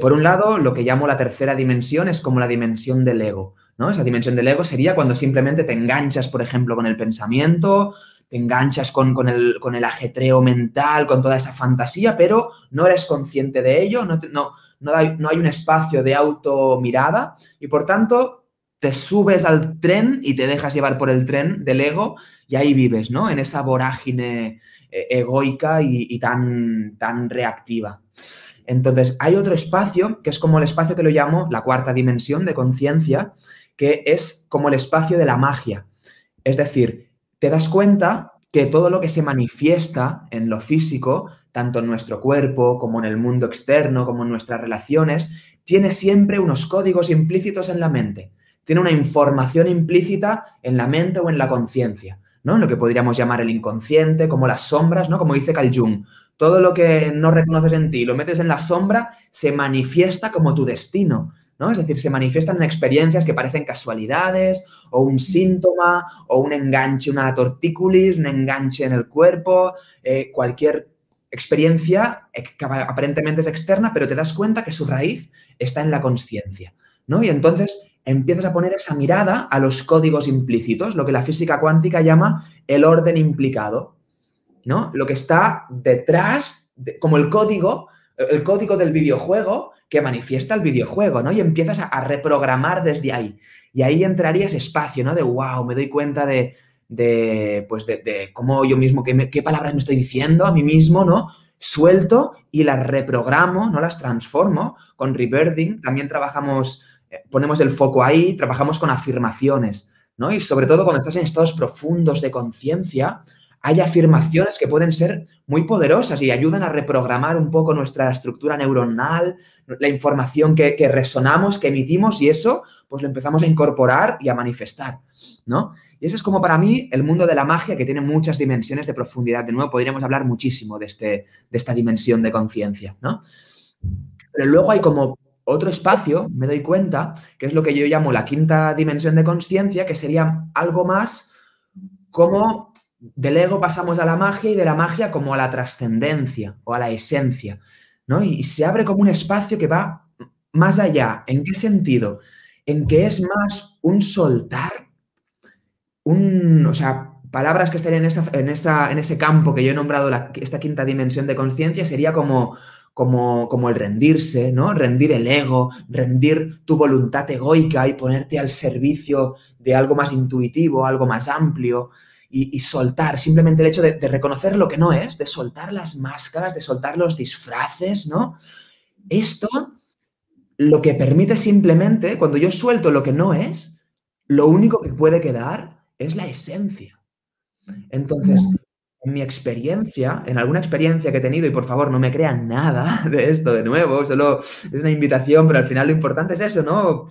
Por un lado, lo que llamo la tercera dimensión es como la dimensión del ego, ¿no? Esa dimensión del ego sería cuando simplemente te enganchas, por ejemplo, con el pensamiento, te enganchas con el ajetreo mental, con toda esa fantasía, pero no eres consciente de ello, no hay un espacio de automirada y, por tanto, te subes al tren y te dejas llevar por el tren del ego y ahí vives, ¿no? En esa vorágine egoica y tan reactiva. Entonces, hay otro espacio que es como el espacio que lo llamo la cuarta dimensión de conciencia, que es como el espacio de la magia. Es decir, te das cuenta que todo lo que se manifiesta en lo físico, tanto en nuestro cuerpo como en el mundo externo, como en nuestras relaciones, tiene siempre unos códigos implícitos en la mente. Tiene una información implícita en la mente o en la conciencia. ¿no? Lo que podríamos llamar el inconsciente, como las sombras, ¿no? Como dice Carl Jung, todo lo que no reconoces en ti, lo metes en la sombra, se manifiesta como tu destino, ¿no? Es decir, se manifiestan en experiencias que parecen casualidades, o un síntoma, o un enganche, una tortícolis, un enganche en el cuerpo, cualquier experiencia que aparentemente es externa, pero te das cuenta que su raíz está en la consciencia, ¿no? Y entonces empiezas a poner esa mirada a los códigos implícitos, lo que la física cuántica llama el orden implicado, ¿no? Lo que está detrás, como el código del videojuego que manifiesta el videojuego, ¿no? Y empiezas a reprogramar desde ahí. Y ahí entraría ese espacio, ¿no? De wow, me doy cuenta de cómo yo mismo, qué palabras me estoy diciendo a mí mismo, ¿no? Suelto y las reprogramo, no las transformo. Con rebirthing también trabajamos, ponemos el foco ahí, trabajamos con afirmaciones, ¿no? Y sobre todo cuando estás en estados profundos de conciencia, hay afirmaciones que pueden ser muy poderosas y ayudan a reprogramar un poco nuestra estructura neuronal, la información que resonamos, que emitimos, y eso pues lo empezamos a incorporar y a manifestar, ¿no? Y eso es como para mí el mundo de la magia, que tiene muchas dimensiones de profundidad. De nuevo, podríamos hablar muchísimo de esta dimensión de conciencia, ¿no? Pero luego hay como otro espacio, me doy cuenta, que es lo que yo llamo la quinta dimensión de conciencia, que sería algo más como del ego pasamos a la magia y de la magia como a la trascendencia o a la esencia, ¿no? Y se abre como un espacio que va más allá. ¿En qué sentido? En que es más un soltar, o sea, palabras que estarían en ese campo que yo he nombrado esta quinta dimensión de conciencia sería como el rendirse, ¿no? Rendir el ego, rendir tu voluntad egoica y ponerte al servicio de algo más intuitivo, algo más amplio. Y soltar, simplemente el hecho de reconocer lo que no es, de soltar las máscaras, de soltar los disfraces, ¿no? Esto lo que permite simplemente, cuando yo suelto lo que no es, lo único que puede quedar es la esencia. Entonces, en mi experiencia, en alguna experiencia que he tenido, y por favor no me crean nada de esto de nuevo, solo es una invitación, pero al final lo importante es eso, ¿no?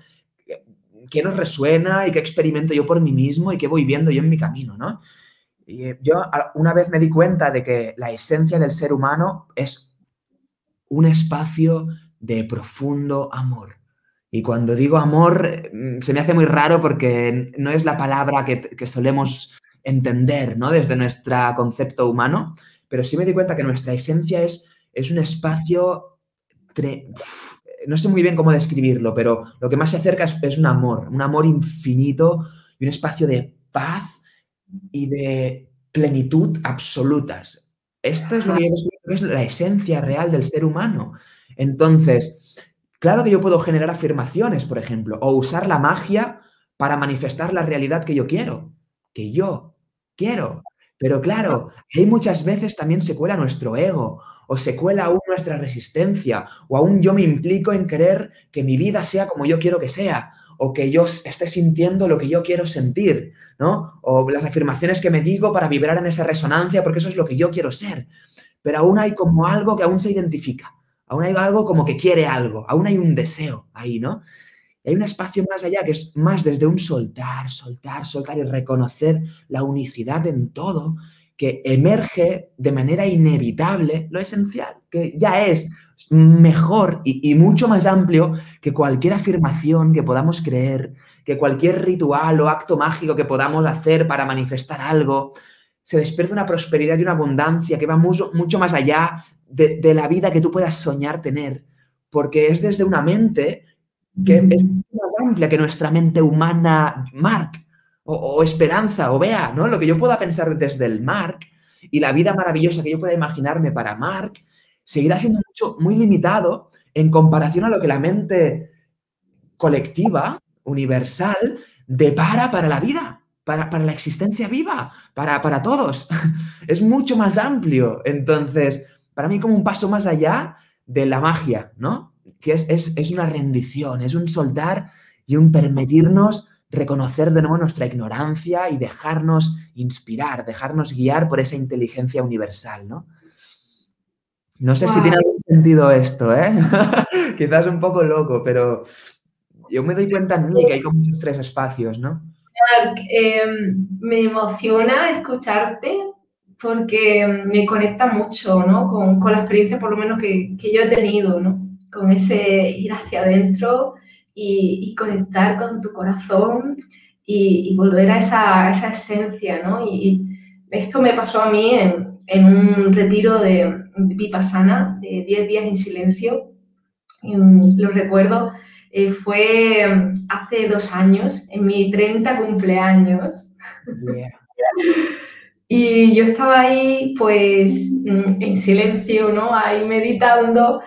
¿Qué nos resuena y qué experimento yo por mí mismo y qué voy viendo yo en mi camino, ¿no? Y yo una vez me di cuenta de que la esencia del ser humano es un espacio de profundo amor. Y cuando digo amor, se me hace muy raro porque no es la palabra que solemos entender, ¿no? Desde nuestro concepto humano, pero sí me di cuenta que nuestra esencia es un espacio... No sé muy bien cómo describirlo, pero lo que más se acerca es un amor infinito y un espacio de paz y de plenitud absolutas. Esto es lo que yo describo que es la esencia real del ser humano. Entonces, claro que yo puedo generar afirmaciones, por ejemplo, o usar la magia para manifestar la realidad que yo quiero. Pero claro, hay muchas veces también se cuela nuestro ego, o se cuela aún nuestra resistencia, o aún yo me implico en querer que mi vida sea como yo quiero que sea, o que yo esté sintiendo lo que yo quiero sentir, ¿no? O las afirmaciones que me digo para vibrar en esa resonancia, porque eso es lo que yo quiero ser. Pero aún hay como algo que aún se identifica, aún hay algo como que quiere algo, aún hay un deseo ahí, ¿no? Y hay un espacio más allá que es más desde un soltar y reconocer la unicidad en todo, que emerge de manera inevitable lo esencial, que ya es mejor y mucho más amplio que cualquier afirmación que podamos creer, que cualquier ritual o acto mágico que podamos hacer para manifestar algo. Se despierta una prosperidad y una abundancia que va mucho más allá de la vida que tú puedas soñar tener, porque es desde una mente que es más amplia que nuestra mente humana, Mark, o Esperanza, o Bea, ¿no? Lo que yo pueda pensar desde el Mark y la vida maravillosa que yo pueda imaginarme para Mark seguirá siendo muy limitado en comparación a lo que la mente colectiva, universal, depara para la vida, para la existencia viva, para todos. Es mucho más amplio. Entonces, para mí como un paso más allá de la magia, ¿no? Que es una rendición, es un soltar y un permitirnos reconocer de nuevo nuestra ignorancia y dejarnos inspirar, dejarnos guiar por esa inteligencia universal, ¿no? No sé si tiene algún sentido esto, ¿eh? Quizás un poco loco, pero yo me doy cuenta en mí que hay como esos tres espacios, ¿no? Marc, me emociona escucharte porque me conecta mucho, ¿no? Con la experiencia, por lo menos, que yo he tenido, ¿no? Con ese ir hacia adentro y conectar con tu corazón y volver a esa esencia, ¿no? Y esto me pasó a mí en un retiro de Vipassana, de 10 días en silencio. Lo recuerdo, fue hace 2 años, en mi 30 cumpleaños. Yeah. Y yo estaba ahí, pues, en silencio, ¿no? Ahí meditando.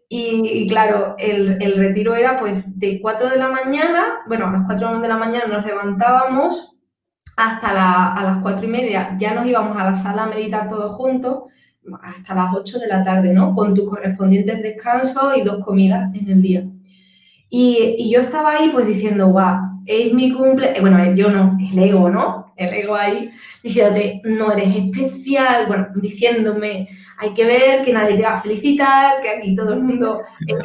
Y claro, el retiro era, pues, de 4 de la mañana, bueno, a las 4 de la mañana nos levantábamos hasta a las 4:30 ya nos íbamos a la sala a meditar todos juntos, hasta las 8 de la tarde, ¿no? Con tus correspondientes descansos y 2 comidas en el día. Y yo estaba ahí pues diciendo, guau, es mi cumple, bueno, yo no, el ego, ¿no? El ego ahí, diciéndote, no eres especial, bueno, diciéndome, hay que ver que nadie te va a felicitar, que aquí todo el mundo es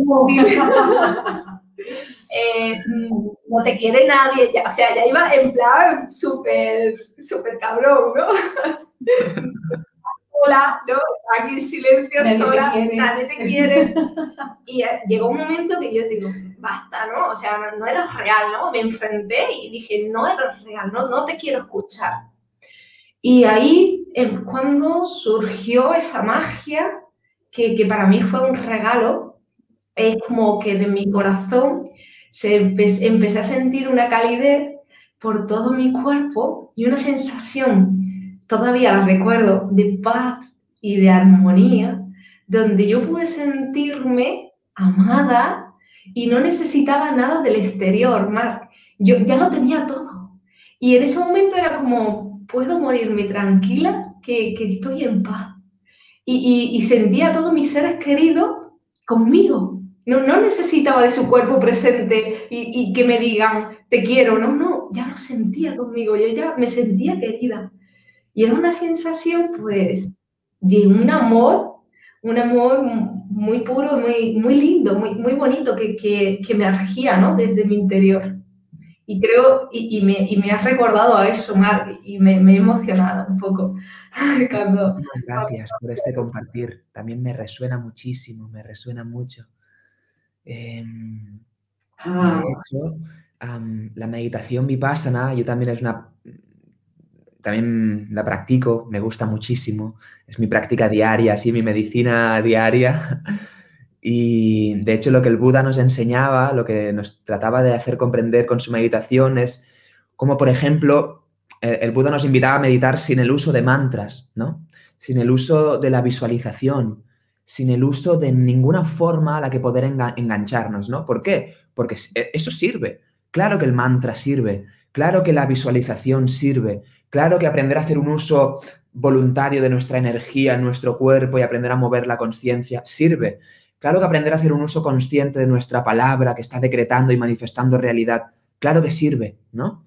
móvil, no te quiere nadie, ya, o sea, ya iba en plan súper cabrón, ¿no? Sola, ¿no? Aquí en silencio, nadie sola, nadie te quiere. Y llegó un momento que yo digo, basta, ¿no? O sea, no eres real, ¿no? Me enfrenté y dije, no eres real, no te quiero escuchar. Y ahí es cuando surgió esa magia que para mí fue un regalo. Es como que de mi corazón empecé a sentir una calidez por todo mi cuerpo y una sensación, todavía la recuerdo, de paz y de armonía, donde yo pude sentirme amada y no necesitaba nada del exterior, Marc. Yo ya lo tenía todo. Y en ese momento era como, puedo morirme tranquila, que estoy en paz. Y sentía a todos mis seres queridos conmigo. No necesitaba de su cuerpo presente y que me digan, te quiero. No, ya lo sentía conmigo. Yo ya me sentía querida. Y era una sensación, pues, de un amor muy puro, muy lindo, muy bonito, que me regía, ¿no? Desde mi interior. Y creo, y me has recordado a eso, Marc, y me he emocionado un poco. Muchísimas gracias por este compartir. También me resuena muchísimo, me resuena mucho. Y de hecho, la meditación vipassana, yo también también la practico, me gusta muchísimo. Es mi práctica diaria, así mi medicina diaria. Y de hecho lo que el Buda nos enseñaba, lo que nos trataba de hacer comprender con su meditación es como, por ejemplo, el Buda nos invitaba a meditar sin el uso de mantras, ¿no? Sin el uso de la visualización, sin el uso de ninguna forma a la que poder engancharnos, ¿no? ¿Por qué? Porque eso sirve. Claro que el mantra sirve, claro que la visualización sirve, claro que aprender a hacer un uso voluntario de nuestra energía en nuestro cuerpo y aprender a mover la conciencia sirve. Claro que aprender a hacer un uso consciente de nuestra palabra que está decretando y manifestando realidad, claro que sirve, ¿no?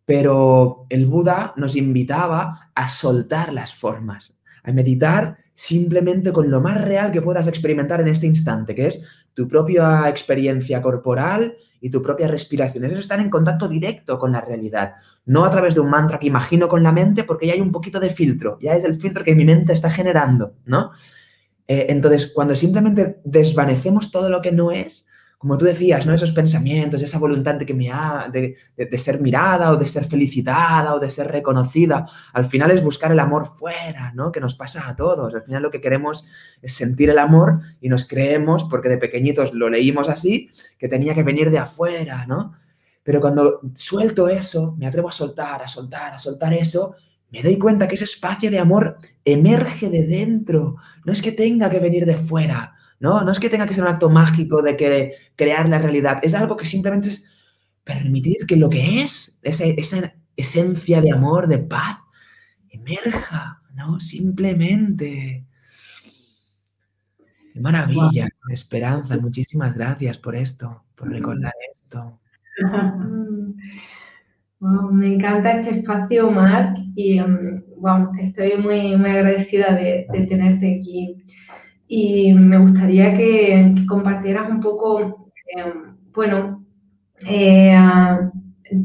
Pero el Buda nos invitaba a soltar las formas, a meditar simplemente con lo más real que puedas experimentar en este instante, que es tu propia experiencia corporal y tu propia respiración. Eso es estar en contacto directo con la realidad, no a través de un mantra que imagino con la mente, porque ya hay un poquito de filtro, ya es el filtro que mi mente está generando, ¿no? Entonces, cuando simplemente desvanecemos todo lo que no es, como tú decías, ¿no? Esos pensamientos, esa voluntad de ser mirada o de ser felicitada o de ser reconocida, al final es buscar el amor fuera, ¿no? Que nos pasa a todos. Al final lo que queremos es sentir el amor y nos creemos, porque de pequeñitos lo leímos así, que tenía que venir de afuera, ¿no? Pero cuando suelto eso, me atrevo a soltar eso, me doy cuenta que ese espacio de amor emerge de dentro. No es que tenga que venir de fuera, ¿no? No es que tenga que ser un acto mágico de que crear la realidad. Es algo que simplemente es permitir que lo que es, esa esencia de amor, de paz, emerja, ¿no? Simplemente. ¡Qué maravilla! Wow. Esperanza, muchísimas gracias por esto, por recordar esto. Wow, me encanta este espacio, Marc, y wow, estoy muy agradecida de tenerte aquí. Y me gustaría que compartieras un poco, bueno,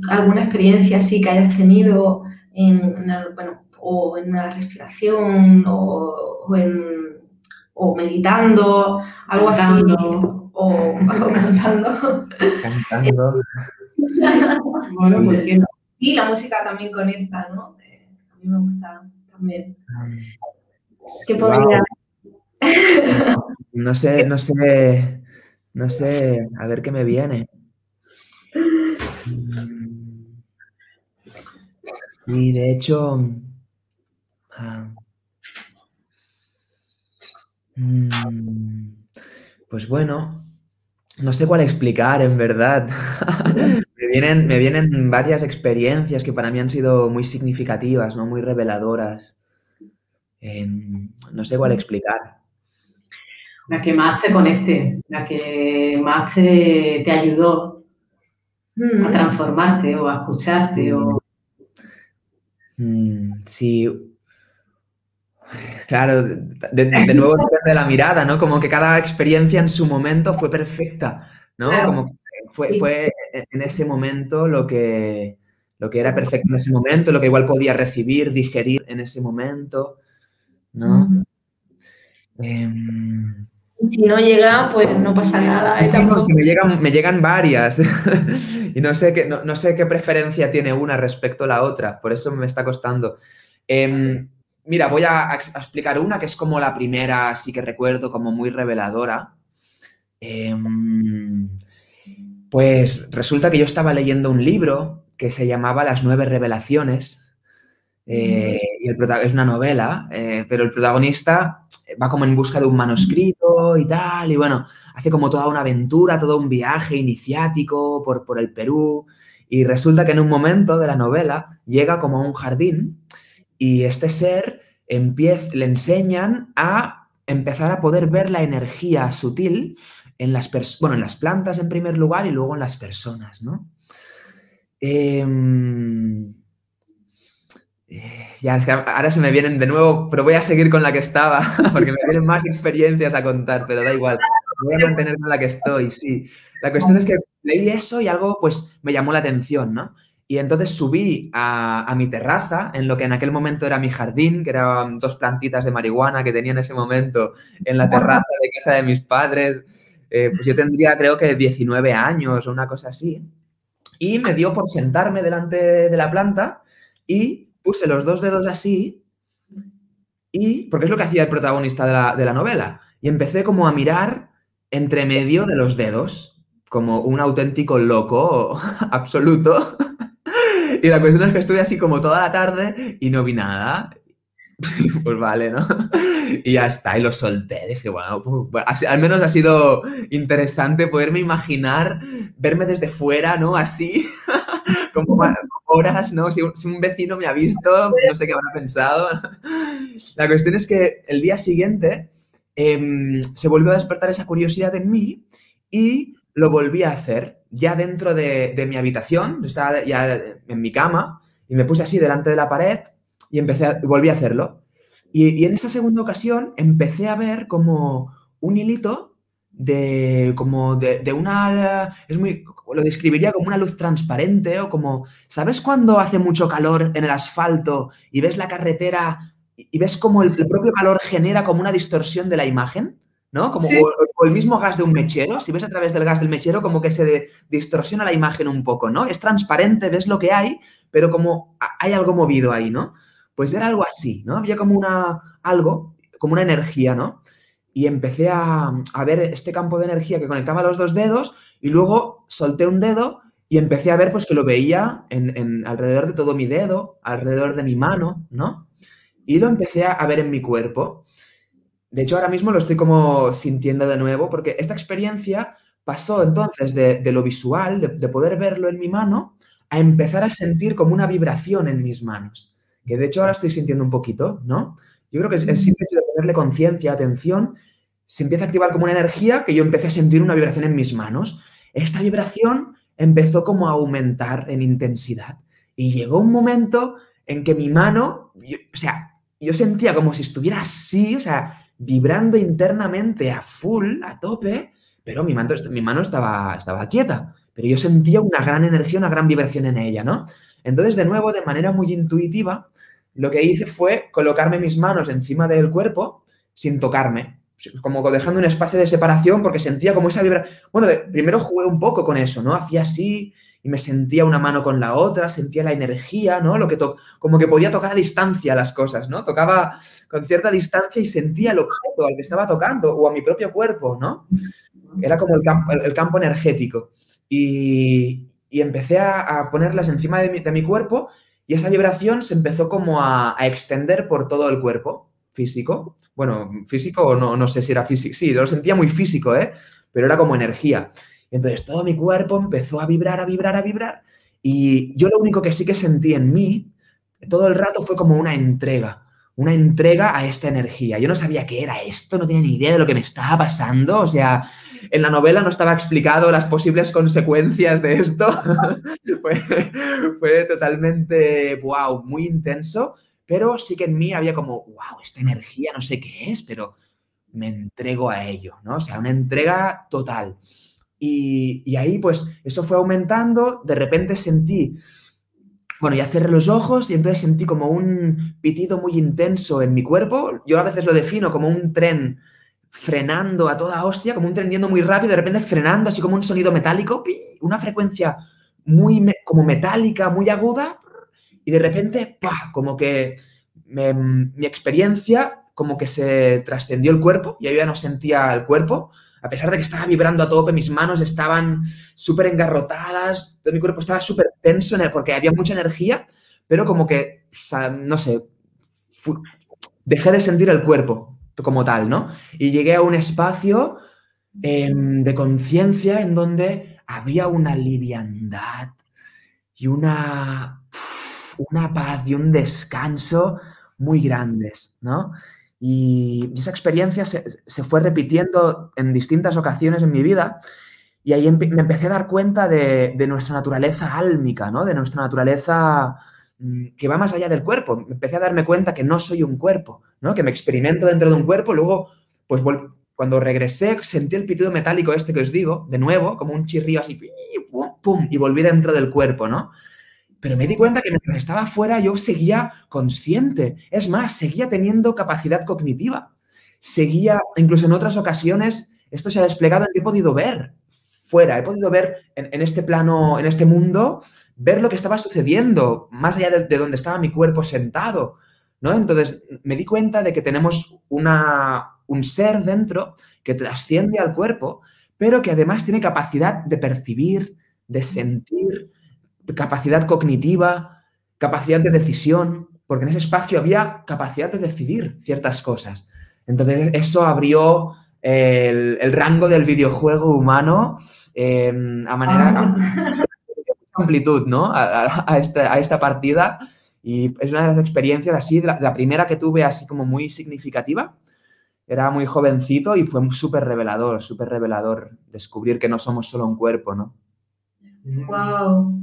alguna experiencia así que hayas tenido bueno, o en una respiración o meditando, algo Cantando. así, o cantando. Cantando. Bueno, Sí. ¿por qué no? Sí, la música también conecta, ¿no? A mí me gusta también. ¿Qué Wow. podría? No sé, a ver qué me viene. Sí, de hecho, pues bueno, no sé cuál explicar en verdad. Me vienen varias experiencias que para mí han sido muy significativas, ¿no? Muy reveladoras. No sé cuál explicar. La que más te conecte, la que más te ayudó a transformarte o a escucharte. Sí. Claro, de nuevo depende de la mirada, ¿no? Como que cada experiencia en su momento fue perfecta, ¿no? Claro. Como que fue en ese momento lo que era perfecto en ese momento, lo que igual podía recibir, digerir en ese momento, ¿no? Si no llega, pues no pasa nada. Sí, no, Tampoco. que me llegan varias y no sé qué preferencia tiene una respecto a la otra, por eso me está costando. Mira, voy a explicar una que es como la primera, sí que recuerdo como muy reveladora. Pues resulta que yo estaba leyendo un libro que se llamaba Las 9 revelaciones. Y es una novela, pero el protagonista va como en busca de un manuscrito y tal, y bueno, hace como toda una aventura, todo un viaje iniciático por el Perú, y resulta que en un momento de la novela llega como a un jardín y este ser le enseñan a empezar a poder ver la energía sutil en las plantas en primer lugar y luego en las personas, ¿no? Ya, es que ahora se me vienen de nuevo, pero voy a seguir con la que estaba, porque me vienen más experiencias a contar, pero da igual. Me voy a mantener con la que estoy, sí. La cuestión es que leí eso y algo, pues, me llamó la atención, ¿no? Y entonces subí a mi terraza, en lo que en aquel momento era mi jardín, que eran 2 plantitas de marihuana que tenía en ese momento en la terraza de casa de mis padres. Pues yo tendría, creo que 19 años o una cosa así. Y me dio por sentarme delante de la planta y puse los 2 dedos así, porque es lo que hacía el protagonista de la novela, y empecé como a mirar entre medio de los dedos, como un auténtico loco absoluto. Y la cuestión es que estuve así como toda la tarde y no vi nada. Pues vale, ¿no? Y ya está, y lo solté. Dije, bueno, pues, al menos ha sido interesante poderme imaginar, verme desde fuera, ¿no? Así, como horas, ¿no? Si un vecino me ha visto, no sé qué habrá pensado. La cuestión es que el día siguiente se volvió a despertar esa curiosidad en mí y lo volví a hacer ya dentro de mi habitación, estaba ya en mi cama y me puse así delante de la pared y volví a hacerlo. Y en esa segunda ocasión empecé a ver como un hilito de una... lo describiría como una luz transparente o como... ¿Sabes cuando hace mucho calor en el asfalto y ves la carretera y ves como el propio calor genera como una distorsión de la imagen? ¿No? Como, Sí. o el mismo gas de un mechero, si ves a través del gas del mechero como que se distorsiona la imagen un poco, ¿no? Es transparente, ves lo que hay, pero como hay algo movido ahí, ¿no? Pues era algo así, ¿no? Había como como una energía, ¿no? Y empecé a ver este campo de energía que conectaba los 2 dedos y luego solté un dedo y empecé a ver pues que lo veía alrededor de todo mi dedo, alrededor de mi mano, ¿no? Y lo empecé a ver en mi cuerpo. De hecho, ahora mismo lo estoy como sintiendo de nuevo porque esta experiencia pasó entonces de lo visual, de poder verlo en mi mano, a empezar a sentir como una vibración en mis manos. Que de hecho ahora estoy sintiendo un poquito, ¿no? Yo creo que el simple hecho de ponerle conciencia, atención, se empieza a activar como una energía que yo empecé a sentir una vibración en mis manos. Esta vibración empezó como a aumentar en intensidad. Y llegó un momento en que mi mano, yo sentía como si estuviera así, o sea, vibrando internamente a full, a tope, pero mi mano estaba quieta. pero yo sentía una gran energía, una gran vibración en ella, ¿no? Entonces, de nuevo, de manera muy intuitiva, lo que hice fue colocarme mis manos encima del cuerpo sin tocarme, como dejando un espacio de separación porque sentía como esa vibración. Bueno, primero jugué un poco con eso, ¿no? Hacía así y me sentía una mano con la otra, sentía la energía, ¿no? Como que podía tocar a distancia las cosas, ¿no? Tocaba con cierta distancia y sentía el objeto al que estaba tocando o a mi propio cuerpo, ¿no? Era como el campo energético. Y empecé a ponerlas encima de mi cuerpo y esa vibración se empezó como a extender por todo el cuerpo físico. Bueno, físico no sé si era físico. Sí, lo sentía muy físico, ¿eh? Pero era como energía. Y entonces todo mi cuerpo empezó a vibrar, a vibrar, a vibrar. Y yo lo único que sí que sentí en mí todo el rato fue como una entrega a esta energía. Yo no sabía qué era esto, no tenía ni idea de lo que me estaba pasando. O sea, en la novela no estaba explicado las posibles consecuencias de esto. fue totalmente, wow, muy intenso. Pero sí que en mí había como, wow, esta energía no sé qué es, pero me entrego a ello, ¿no? O sea, una entrega total. Y ahí, pues, eso fue aumentando. De repente sentí, bueno, ya cerré los ojos y entonces sentí como un pitido muy intenso en mi cuerpo. Yo a veces lo defino como un tren frenando a toda hostia, como un tren yendo muy rápido, de repente frenando, así como un sonido metálico, una frecuencia muy como metálica, muy aguda, y de repente, ¡pah!, como que mi experiencia como que se trascendió el cuerpo, y yo ya no sentía el cuerpo, a pesar de que estaba vibrando a tope, mis manos estaban súper engarrotadas, todo mi cuerpo estaba súper tenso porque había mucha energía, pero como que, no sé, dejé de sentir el cuerpo como tal, ¿no? Y llegué a un espacio de conciencia en donde había una liviandad y una paz y un descanso muy grandes, ¿no? Y esa experiencia se fue repitiendo en distintas ocasiones en mi vida y ahí me empecé a dar cuenta de nuestra naturaleza álmica, ¿no? De nuestra naturaleza que va más allá del cuerpo. Empecé a darme cuenta que no soy un cuerpo, ¿no? Que me experimento dentro de un cuerpo, luego, pues cuando regresé sentí el pitido metálico este que os digo, de nuevo, como un chirrío así, pum, pum, y volví dentro del cuerpo, ¿no? Pero me di cuenta que mientras estaba fuera yo seguía consciente. Es más, seguía teniendo capacidad cognitiva. Seguía, incluso en otras ocasiones, esto se ha desplegado en que he podido ver fuera. He podido ver en este plano, en este mundo, ver lo que estaba sucediendo, más allá de donde estaba mi cuerpo sentado, ¿no? Entonces, me di cuenta de que tenemos un ser dentro que trasciende al cuerpo, pero que además tiene capacidad de percibir, de sentir, capacidad cognitiva, capacidad de decisión, porque en ese espacio había capacidad de decidir ciertas cosas. Entonces, eso abrió el rango del videojuego humano a manera amplitud, ¿no? A esta partida. Y es una de las experiencias así, la primera que tuve así como muy significativa. Era muy jovencito y fue súper revelador descubrir que no somos solo un cuerpo, ¿no? ¡Wow!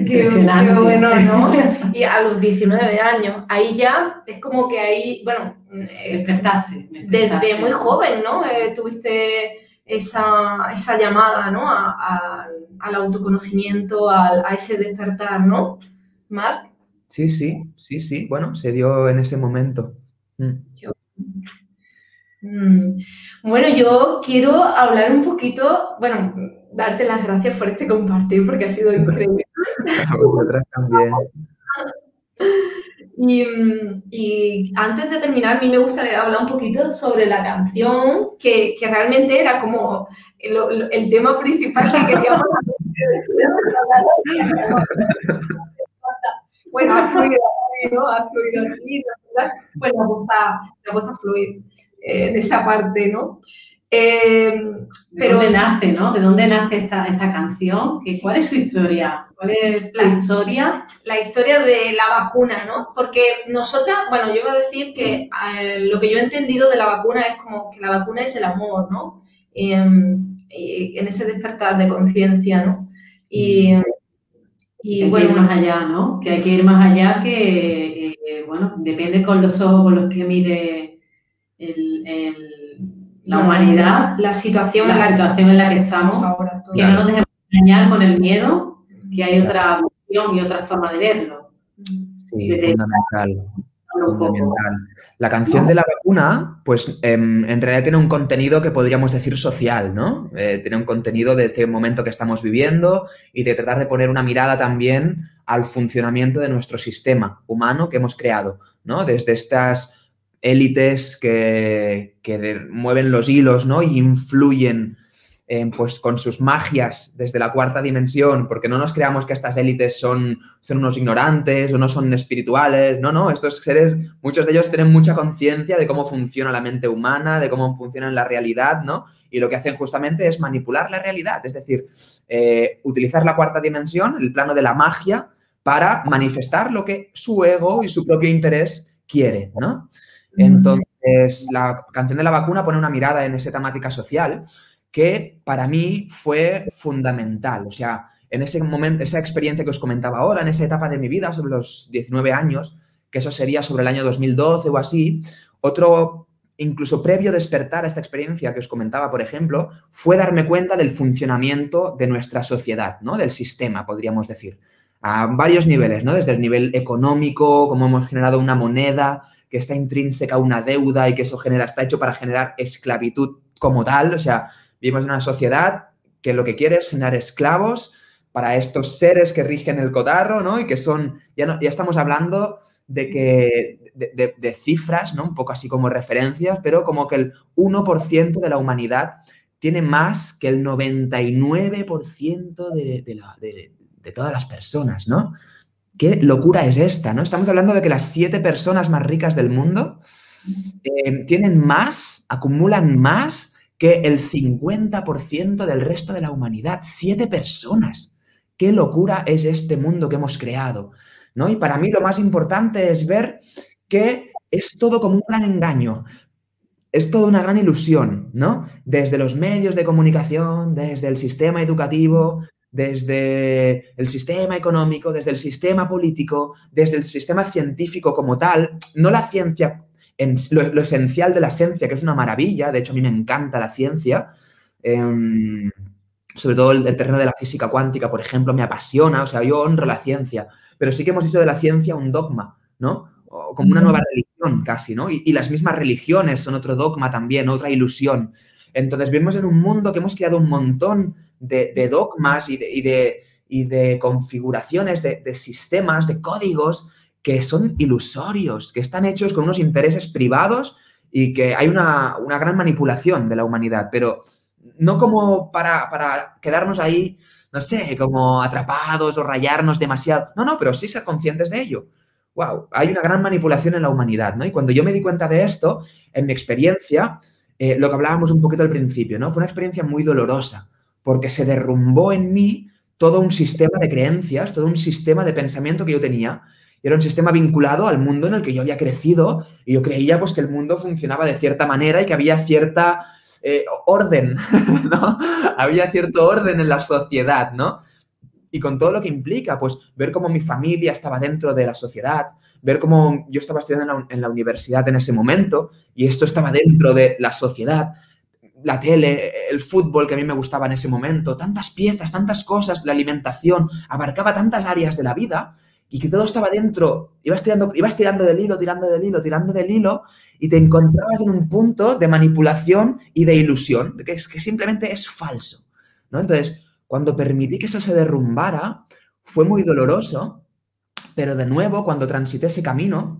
Qué bueno, ¿no? Y a los 19 años, ahí ya es como que ahí, bueno, despertarse. Desde muy joven, ¿no? Tuviste esa llamada, ¿no? Al autoconocimiento, a ese despertar, ¿no? ¿Marc? Sí. Bueno, se dio en ese momento. Bueno, yo quiero hablar un poquito, bueno, darte las gracias por este compartir, porque ha sido increíble. A vosotras también. Y antes de terminar, a mí me gustaría hablar un poquito sobre la canción, que realmente era como el tema principal que queríamos hablar. Bueno, ha fluido así, ¿no? Ha fluido así, pues me gusta fluir en esa parte, ¿no? ¿De dónde nace, no? ¿De dónde nace esta canción? ¿Cuál es su historia? ¿Cuál es la historia? La historia de la vacuna, ¿no? Porque nosotras, bueno, yo voy a decir que lo que yo he entendido de la vacuna es como que la vacuna es el amor, ¿no? En ese despertar de conciencia, ¿no? Y hay bueno, que ir más allá, ¿no? Que hay que ir más allá, que, bueno, depende con los ojos con los que mire la humanidad, la situación en la que estamos ahora, que no nos dejemos engañar con el miedo, que hay otra visión y otra forma de verlo. Sí, fundamental. Fundamental. La canción de la vacuna, pues en realidad tiene un contenido que podríamos decir social, ¿no? Tiene un contenido de este momento que estamos viviendo y de tratar de poner una mirada también al funcionamiento de nuestro sistema humano que hemos creado, ¿no? Desde estas élites que mueven los hilos, ¿no? Y influyen pues con sus magias desde la cuarta dimensión, porque no nos creamos que estas élites son unos ignorantes o no son espirituales, no, estos seres, muchos de ellos tienen mucha conciencia de cómo funciona la mente humana, de cómo funciona la realidad, ¿no? Y lo que hacen justamente es manipular la realidad, es decir, utilizar la cuarta dimensión, el plano de la magia, para manifestar lo que su ego y su propio interés quiere, ¿no? Entonces, la canción de la vacuna pone una mirada en esa temática social que para mí fue fundamental. O sea, en ese momento, esa experiencia que os comentaba ahora, en esa etapa de mi vida, sobre los 19 años, que eso sería sobre el año 2012 o así, otro, incluso previo despertar a esta experiencia que os comentaba, por ejemplo, fue darme cuenta del funcionamiento de nuestra sociedad, ¿no? Del sistema, podríamos decir, a varios niveles, ¿no? Desde el nivel económico, cómo hemos generado una moneda que está intrínseca a una deuda y que eso está hecho para generar esclavitud como tal, o sea, vivimos en una sociedad que lo que quiere es generar esclavos para estos seres que rigen el cotarro, ¿no? Y que son, ya estamos hablando de cifras, ¿no? Un poco así como referencias, pero como que el 1% de la humanidad tiene más que el 99% de todas las personas, ¿no? ¿Qué locura es esta, no? Estamos hablando de que las 7 personas más ricas del mundo tienen más, acumulan más que el 50% del resto de la humanidad. 7 personas. ¿Qué locura es este mundo que hemos creado? ¿No? Y para mí lo más importante es ver que es todo como un gran engaño. Es toda una gran ilusión, ¿no? Desde los medios de comunicación, desde el sistema educativo, desde el sistema económico, desde el sistema político, desde el sistema científico como tal. No la ciencia, lo esencial de la ciencia, que es una maravilla. De hecho, a mí me encanta la ciencia. Sobre todo el terreno de la física cuántica, por ejemplo, me apasiona. O sea, yo honro la ciencia. Pero sí que hemos hecho de la ciencia un dogma, ¿no? O como una nueva religión casi, ¿no? Y las mismas religiones son otro dogma también, otra ilusión. Entonces, vivimos en un mundo que hemos creado un montón de dogmas y de configuraciones, de sistemas, de códigos que son ilusorios, que están hechos con unos intereses privados y que hay una gran manipulación de la humanidad, pero no como para quedarnos ahí, no sé, como atrapados o rayarnos demasiado. No, pero sí ser conscientes de ello. Wow, hay una gran manipulación en la humanidad, ¿no? Y cuando yo me di cuenta de esto, en mi experiencia, lo que hablábamos un poquito al principio, ¿no? Fue una experiencia muy dolorosa, porque se derrumbó en mí todo un sistema de creencias, todo un sistema de pensamiento que yo tenía. Y era un sistema vinculado al mundo en el que yo había crecido y yo creía pues que el mundo funcionaba de cierta manera y que había cierta orden, ¿no? Había cierto orden en la sociedad, ¿no? Y con todo lo que implica, pues ver cómo mi familia estaba dentro de la sociedad, ver cómo yo estaba estudiando en la universidad en ese momento y esto estaba dentro de la sociedad, la tele, el fútbol que a mí me gustaba en ese momento, tantas piezas, tantas cosas, la alimentación, abarcaba tantas áreas de la vida y que todo estaba dentro, ibas tirando del hilo, tirando del hilo y te encontrabas en un punto de manipulación y de ilusión, que simplemente es falso, ¿no? Entonces, cuando permití que eso se derrumbara, fue muy doloroso, pero de nuevo, cuando transité ese camino,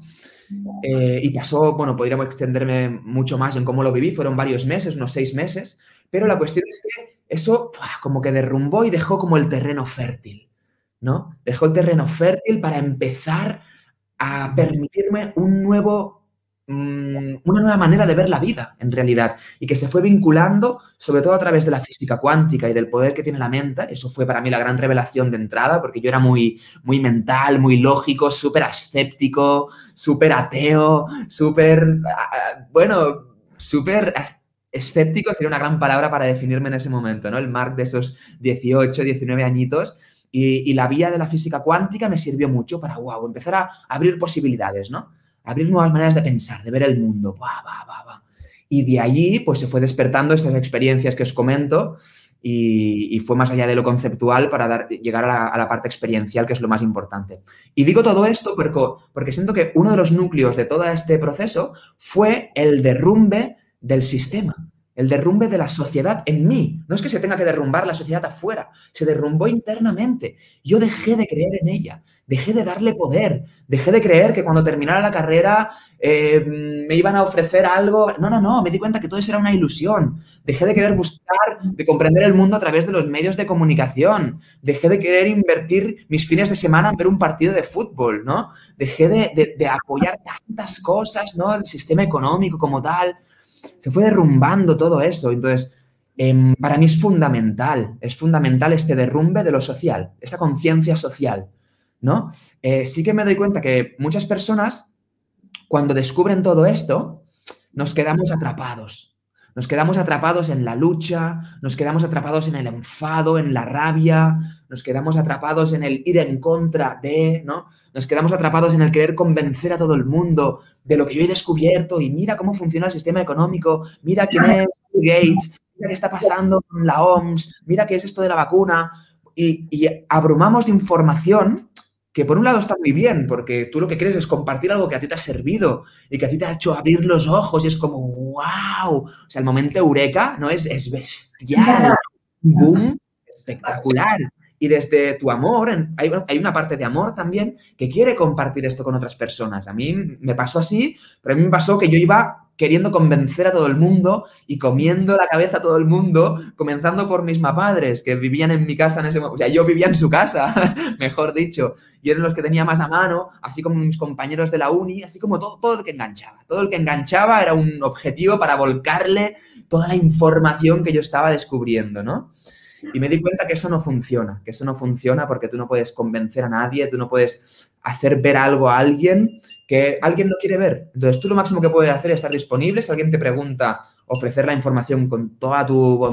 y pasó, bueno, podríamos extenderme mucho más en cómo lo viví, fueron varios meses, unos 6 meses, pero la cuestión es que eso como que derrumbó y dejó como el terreno fértil, ¿no? Dejó el terreno fértil para empezar a permitirme una nueva manera de ver la vida, en realidad, y que se fue vinculando, sobre todo a través de la física cuántica y del poder que tiene la mente. Eso fue para mí la gran revelación de entrada, porque yo era muy, muy mental, muy lógico, súper escéptico, súper ateo, súper escéptico sería una gran palabra para definirme en ese momento, ¿no? El Marc de esos 18, 19 añitos. Y la vía de la física cuántica me sirvió mucho para, empezar a abrir posibilidades, ¿no? Abrir nuevas maneras de pensar, de ver el mundo. Y de allí, pues, se fue despertando estas experiencias que os comento y fue más allá de lo conceptual para llegar a la parte experiencial, que es lo más importante. Y digo todo esto porque siento que uno de los núcleos de todo este proceso fue el derrumbe del sistema, el derrumbe de la sociedad en mí. No es que se tenga que derrumbar la sociedad afuera, se derrumbó internamente. Yo dejé de creer en ella, dejé de darle poder, dejé de creer que cuando terminara la carrera me iban a ofrecer algo. No, me di cuenta que todo eso era una ilusión. Dejé de querer buscar, de comprender el mundo a través de los medios de comunicación. Dejé de querer invertir mis fines de semana en ver un partido de fútbol, ¿no? Dejé de apoyar tantas cosas, ¿no? El sistema económico como tal. Se fue derrumbando todo eso. Entonces, para mí es fundamental este derrumbe de lo social, esa conciencia social, ¿no? Sí que me doy cuenta que muchas personas, cuando descubren todo esto, nos quedamos atrapados. Nos quedamos atrapados en la lucha, nos quedamos atrapados en el enfado, en la rabia, nos quedamos atrapados en el ir en contra de, ¿no? Nos quedamos atrapados en el querer convencer a todo el mundo de lo que yo he descubierto y mira cómo funciona el sistema económico, mira quién es Bill Gates, mira qué está pasando con la OMS, mira qué es esto de la vacuna y abrumamos de información que por un lado está muy bien, porque tú lo que quieres es compartir algo que a ti te ha servido y que a ti te ha hecho abrir los ojos y es como, wow, o sea, el momento eureka, ¿no? Es bestial, boom, espectacular. Y desde tu amor, hay una parte de amor también que quiere compartir esto con otras personas. A mí me pasó así, pero a mí me pasó que yo iba queriendo convencer a todo el mundo y comiendo la cabeza a todo el mundo, comenzando por mis padres, que vivían en mi casa en ese momento. O sea, yo vivía en su casa, mejor dicho, y eran los que tenía más a mano, así como mis compañeros de la uni, así como todo el que enganchaba. Todo el que enganchaba era un objetivo para volcarle toda la información que yo estaba descubriendo, ¿no? Y me di cuenta que eso no funciona porque tú no puedes convencer a nadie, tú no puedes hacer ver algo a alguien que alguien no quiere ver. Entonces, tú lo máximo que puedes hacer es estar disponible. Si alguien te pregunta, ofrecer la información con todo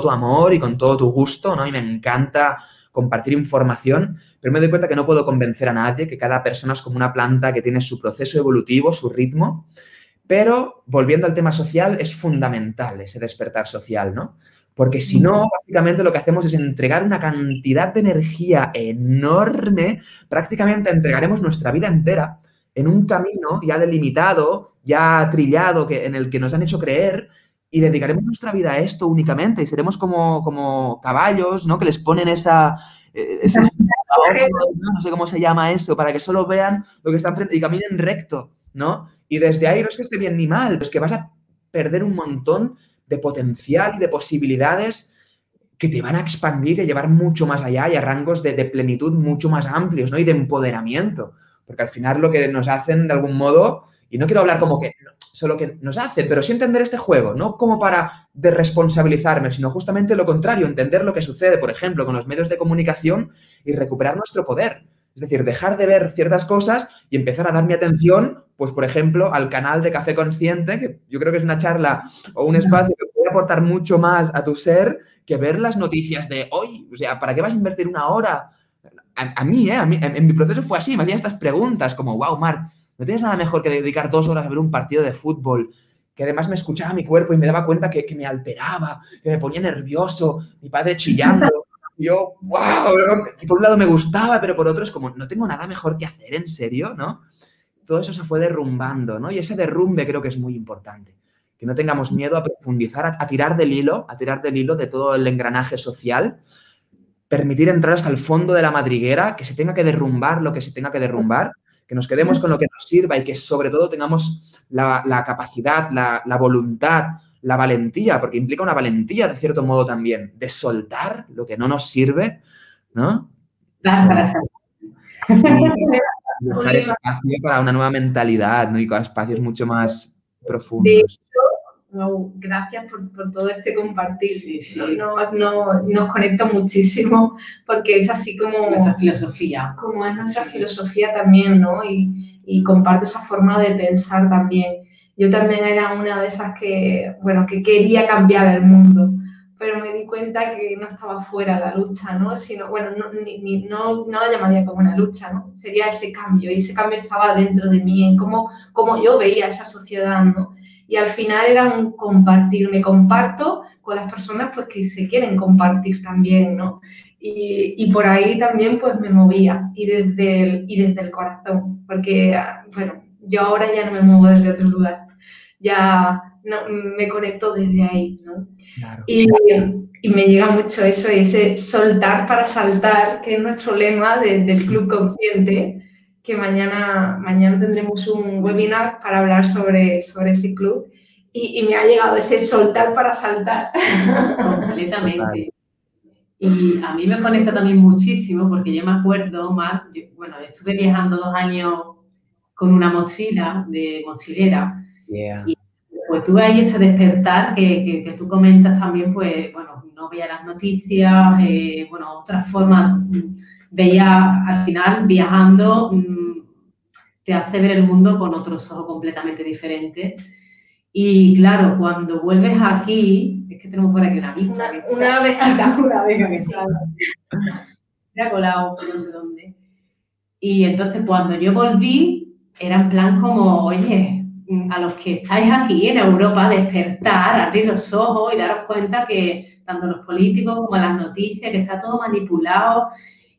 tu amor y con todo tu gusto, ¿no? Y me encanta compartir información, pero me doy cuenta que no puedo convencer a nadie, que cada persona es como una planta que tiene su proceso evolutivo, su ritmo. Pero, volviendo al tema social, es fundamental ese despertar social, ¿no? Porque si no, básicamente lo que hacemos es entregar una cantidad de energía enorme, prácticamente entregaremos nuestra vida entera en un camino ya delimitado, ya trillado, en el que nos han hecho creer, y dedicaremos nuestra vida a esto únicamente y seremos como caballos, ¿no? Que les ponen ese no sé cómo se llama eso, para que solo vean lo que está enfrente y caminen recto, ¿no? Y desde ahí no es que esté bien ni mal, es que vas a perder un montón de potencial y de posibilidades que te van a expandir y a llevar mucho más allá y a rangos de plenitud mucho más amplios, ¿no? Y de empoderamiento. Porque al final lo que nos hacen de algún modo, y no quiero hablar como que solo que nos hacen, pero sí entender este juego, no como para desresponsabilizarme, sino justamente lo contrario, entender lo que sucede, por ejemplo, con los medios de comunicación y recuperar nuestro poder. Es decir, dejar de ver ciertas cosas y empezar a dar mi atención, pues, por ejemplo, al canal de Café Consciente, que yo creo que es una charla o un espacio que puede aportar mucho más a tu ser que ver las noticias de hoy. O sea, ¿para qué vas a invertir una hora? A mí, en mi proceso fue así, me hacían estas preguntas como, wow, Marc, ¿no tienes nada mejor que dedicar 2 horas a ver un partido de fútbol? Que además me escuchaba mi cuerpo y me daba cuenta que me alteraba, que me ponía nervioso, mi padre chillando. Yo, wow, y por un lado me gustaba, pero por otro es como, no tengo nada mejor que hacer, ¿en serio? ¿No? Todo eso se fue derrumbando, ¿no? Y ese derrumbe creo que es muy importante. Que no tengamos miedo a profundizar, a tirar del hilo de todo el engranaje social, permitir entrar hasta el fondo de la madriguera, que se tenga que derrumbar lo que se tenga que derrumbar, que nos quedemos con lo que nos sirva y que sobre todo tengamos la capacidad, la voluntad, la valentía, porque implica una valentía de cierto modo también, de soltar lo que no nos sirve, ¿no? Y dejar espacio para una nueva mentalidad, ¿no? Y con espacios mucho más profundos. De hecho, gracias por todo este compartir. Sí. Nos conecta muchísimo porque es así como... Nuestra filosofía. Como es nuestra filosofía también, ¿no? Y comparto esa forma de pensar también. Yo también era una de esas que quería cambiar el mundo, pero me di cuenta que no estaba fuera de la lucha, ¿no? Sino, no la llamaría como una lucha, ¿no? Sería ese cambio, y ese cambio estaba dentro de mí, en cómo yo veía esa sociedad, ¿no? Y al final era un compartir, me comparto con las personas pues que se quieren compartir también, ¿no? Y por ahí también pues me movía y desde el corazón, porque, bueno, yo ahora ya no me muevo desde otro lugar, ya no, me conecto desde ahí, ¿no? Claro. Y me llega mucho eso, ese soltar para saltar, que es nuestro lema del Club Consciente, que mañana tendremos un webinar para hablar sobre ese club. Y me ha llegado ese soltar para saltar. Completamente. Y a mí me conecta también muchísimo porque yo me acuerdo, Mar, bueno, estuve viajando 2 años con una mochila de mochilera. Yeah. Y pues tuve ahí ese despertar que tú comentas también, pues, bueno, no veía las noticias, bueno, otras formas, veía al final viajando, te hace ver el mundo con otros ojos completamente diferentes. Y claro, cuando vuelves aquí, es que tenemos por aquí una abeja. Una abejita. Una abeja que se ha colado por no sé dónde. Y entonces cuando yo volví, era en plan como, oye, a los que estáis aquí en Europa, despertar, abrir los ojos y daros cuenta que tanto los políticos como las noticias, que está todo manipulado.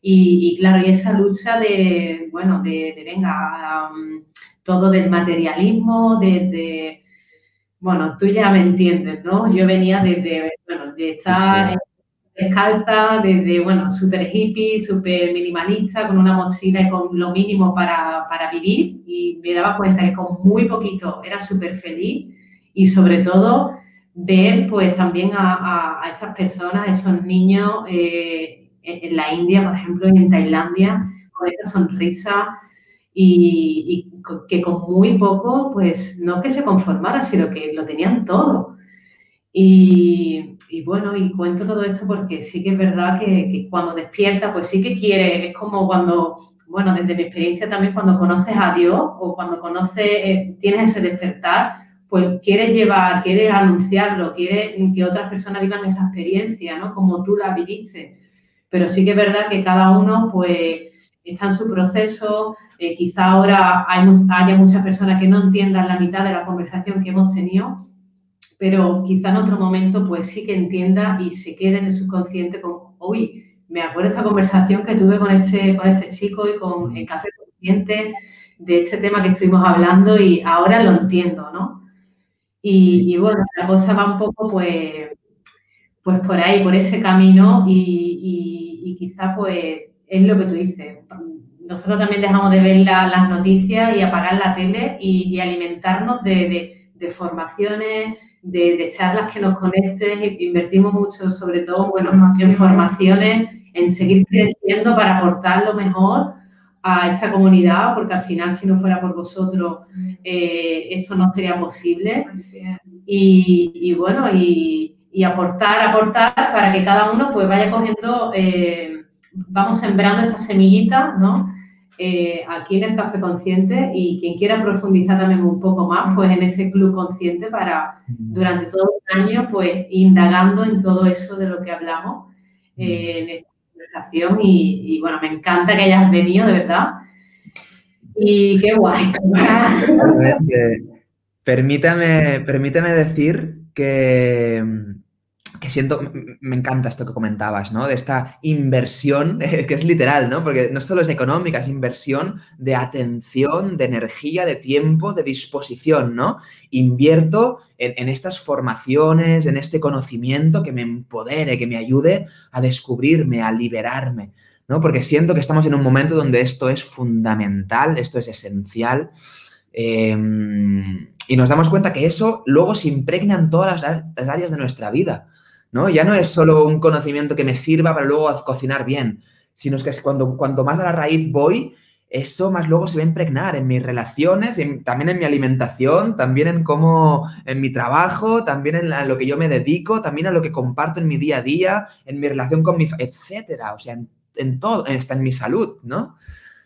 Y claro, y esa lucha de, bueno, de venga, todo del materialismo, bueno, tú ya me entiendes, ¿no? Yo venía desde, bueno, de estar descalza, desde, bueno, súper hippie, súper minimalista, con una mochila y con lo mínimo para vivir, y me daba cuenta que con muy poquito era súper feliz, y sobre todo ver, pues, también a esas personas, esos niños en la India, por ejemplo, y en Tailandia, con esa sonrisa, y que con muy poco, pues, no que se conformaran, sino que lo tenían todo. Y bueno, y cuento todo esto porque sí que es verdad que cuando despierta, pues sí que quiere, es como cuando, bueno, desde mi experiencia también, cuando conoces a Dios o cuando conoces, tienes ese despertar, pues quieres anunciarlo, quieres que otras personas vivan esa experiencia, ¿no? Como tú la viviste. Pero sí que es verdad que cada uno, pues, está en su proceso. Quizá ahora haya muchas personas que no entiendan la mitad de la conversación que hemos tenido, pero quizá en otro momento pues sí que entienda y se quede en el subconsciente con, uy, me acuerdo de esta conversación que tuve con este chico y con el Café Consciente, de este tema que estuvimos hablando, y ahora lo entiendo, ¿no? Y bueno, la cosa va un poco pues por ahí, por ese camino, y quizá pues es lo que tú dices. Nosotros también dejamos de ver las noticias y apagar la tele y alimentarnos de formaciones, de charlas que nos conecten. Invertimos mucho, sobre todo, bueno, en formaciones, en seguir creciendo para aportar lo mejor a esta comunidad, porque al final, si no fuera por vosotros, esto no sería posible. Y bueno, y aportar para que cada uno pues vaya cogiendo, vamos sembrando esas semillitas, ¿no? Aquí en el Café Consciente, y quien quiera profundizar también un poco más, pues en ese Club Consciente, para durante todo el año pues indagando en todo eso de lo que hablamos en esta conversación, y bueno, me encanta que hayas venido, de verdad, y qué guay. Permíteme decir que siento, me encanta esto que comentabas, ¿no? De esta inversión, que es literal, ¿no? Porque no solo es económica, es inversión de atención, de energía, de tiempo, de disposición, ¿no? Invierto en estas formaciones, en este conocimiento que me empodere, que me ayude a descubrirme, a liberarme, ¿no? Porque siento que estamos en un momento donde esto es fundamental, esto es esencial. Y nos damos cuenta que eso luego se impregna en todas las áreas de nuestra vida, ¿no? Ya no es solo un conocimiento que me sirva para luego cocinar bien, sino es que cuanto más a la raíz voy, eso más luego se va a impregnar en mis relaciones, también en mi alimentación, también en mi trabajo, también en lo que yo me dedico, también a lo que comparto en mi día a día, en mi relación con etcétera. O sea, en todo, hasta en mi salud, ¿no?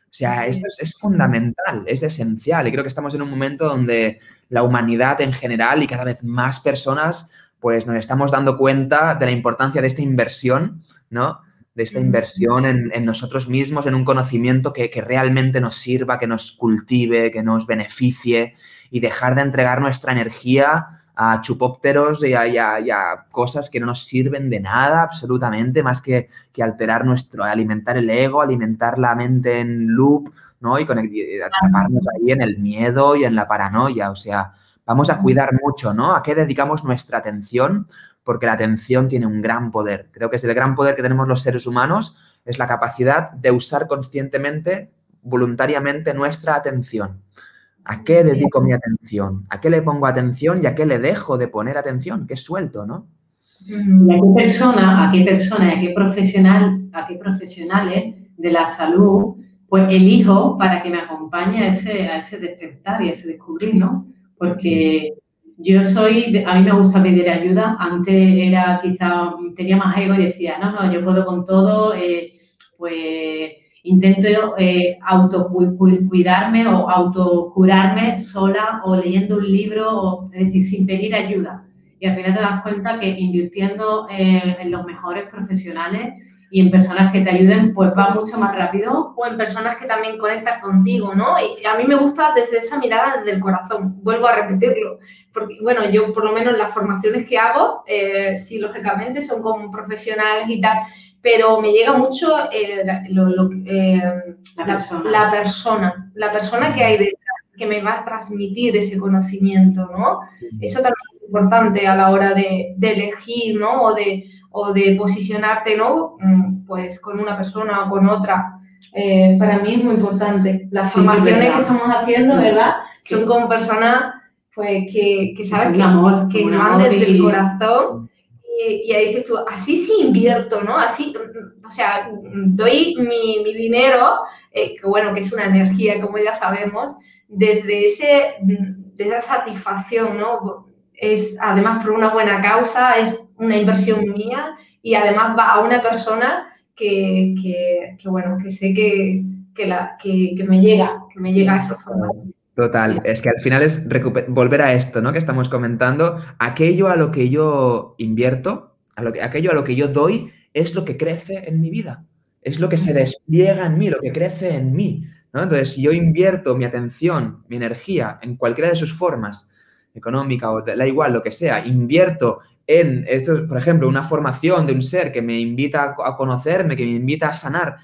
O sea, esto es fundamental, es esencial, y creo que estamos en un momento donde la humanidad en general y cada vez más personas pues nos estamos dando cuenta de la importancia de esta inversión, ¿no? De esta inversión en nosotros mismos, en un conocimiento que realmente nos sirva, que nos cultive, que nos beneficie, y dejar de entregar nuestra energía a chupópteros y a cosas que no nos sirven de nada absolutamente, más que alterar alimentar el ego, alimentar la mente en loop, ¿no? Y atraparnos ahí en el miedo y en la paranoia. O sea, vamos a cuidar mucho, ¿no? ¿A qué dedicamos nuestra atención? Porque la atención tiene un gran poder. Creo que es el gran poder que tenemos los seres humanos, es la capacidad de usar conscientemente, voluntariamente nuestra atención. ¿A qué dedico mi atención? ¿A qué le pongo atención y a qué le dejo de poner atención? ¿Qué suelto, no? ¿Y a qué persona y a qué profesionales de la salud pues elijo para que me acompañe a ese despertar y a ese descubrir, ¿no? Porque a mí me gusta pedir ayuda. Antes tenía más ego y decía, no, yo puedo con todo, pues intento autocuidarme o autocurarme sola o leyendo un libro, es decir, sin pedir ayuda. Y al final te das cuenta que invirtiendo en los mejores profesionales y en personas que te ayuden, pues va mucho más rápido. O en personas que también conectan contigo, ¿no? Y a mí me gusta desde esa mirada, desde el corazón. Vuelvo a repetirlo. Porque, bueno, yo por lo menos las formaciones que hago, sí, lógicamente son con profesionales y tal, pero me llega mucho la persona que hay detrás, que me va a transmitir ese conocimiento, ¿no? Sí. Eso también es importante a la hora de elegir, ¿no? O de posicionarte, ¿no? Pues con una persona o con otra. Para mí es muy importante. Las formaciones que estamos haciendo, ¿verdad? Son con personas pues, que sabes que van desde el corazón. Y ahí dices tú, así sí invierto, ¿no? Así, o sea, doy mi dinero, que bueno, que es una energía, como ya sabemos, desde esa satisfacción, ¿no? Es además por una buena causa, es una inversión mía y además va a una persona que bueno, que sé que me llega a esos formatos. Total, es que al final es volver a esto, ¿no? Que estamos comentando, aquello a lo que yo invierto, aquello a lo que yo doy, es lo que crece en mi vida, es lo que se despliega en mí, lo que crece en mí, ¿no? Entonces, si yo invierto mi atención, mi energía en cualquiera de sus formas, económica o da igual, lo que sea, invierto en esto, por ejemplo, una formación de un ser que me invita a conocerme, que me invita a sanar.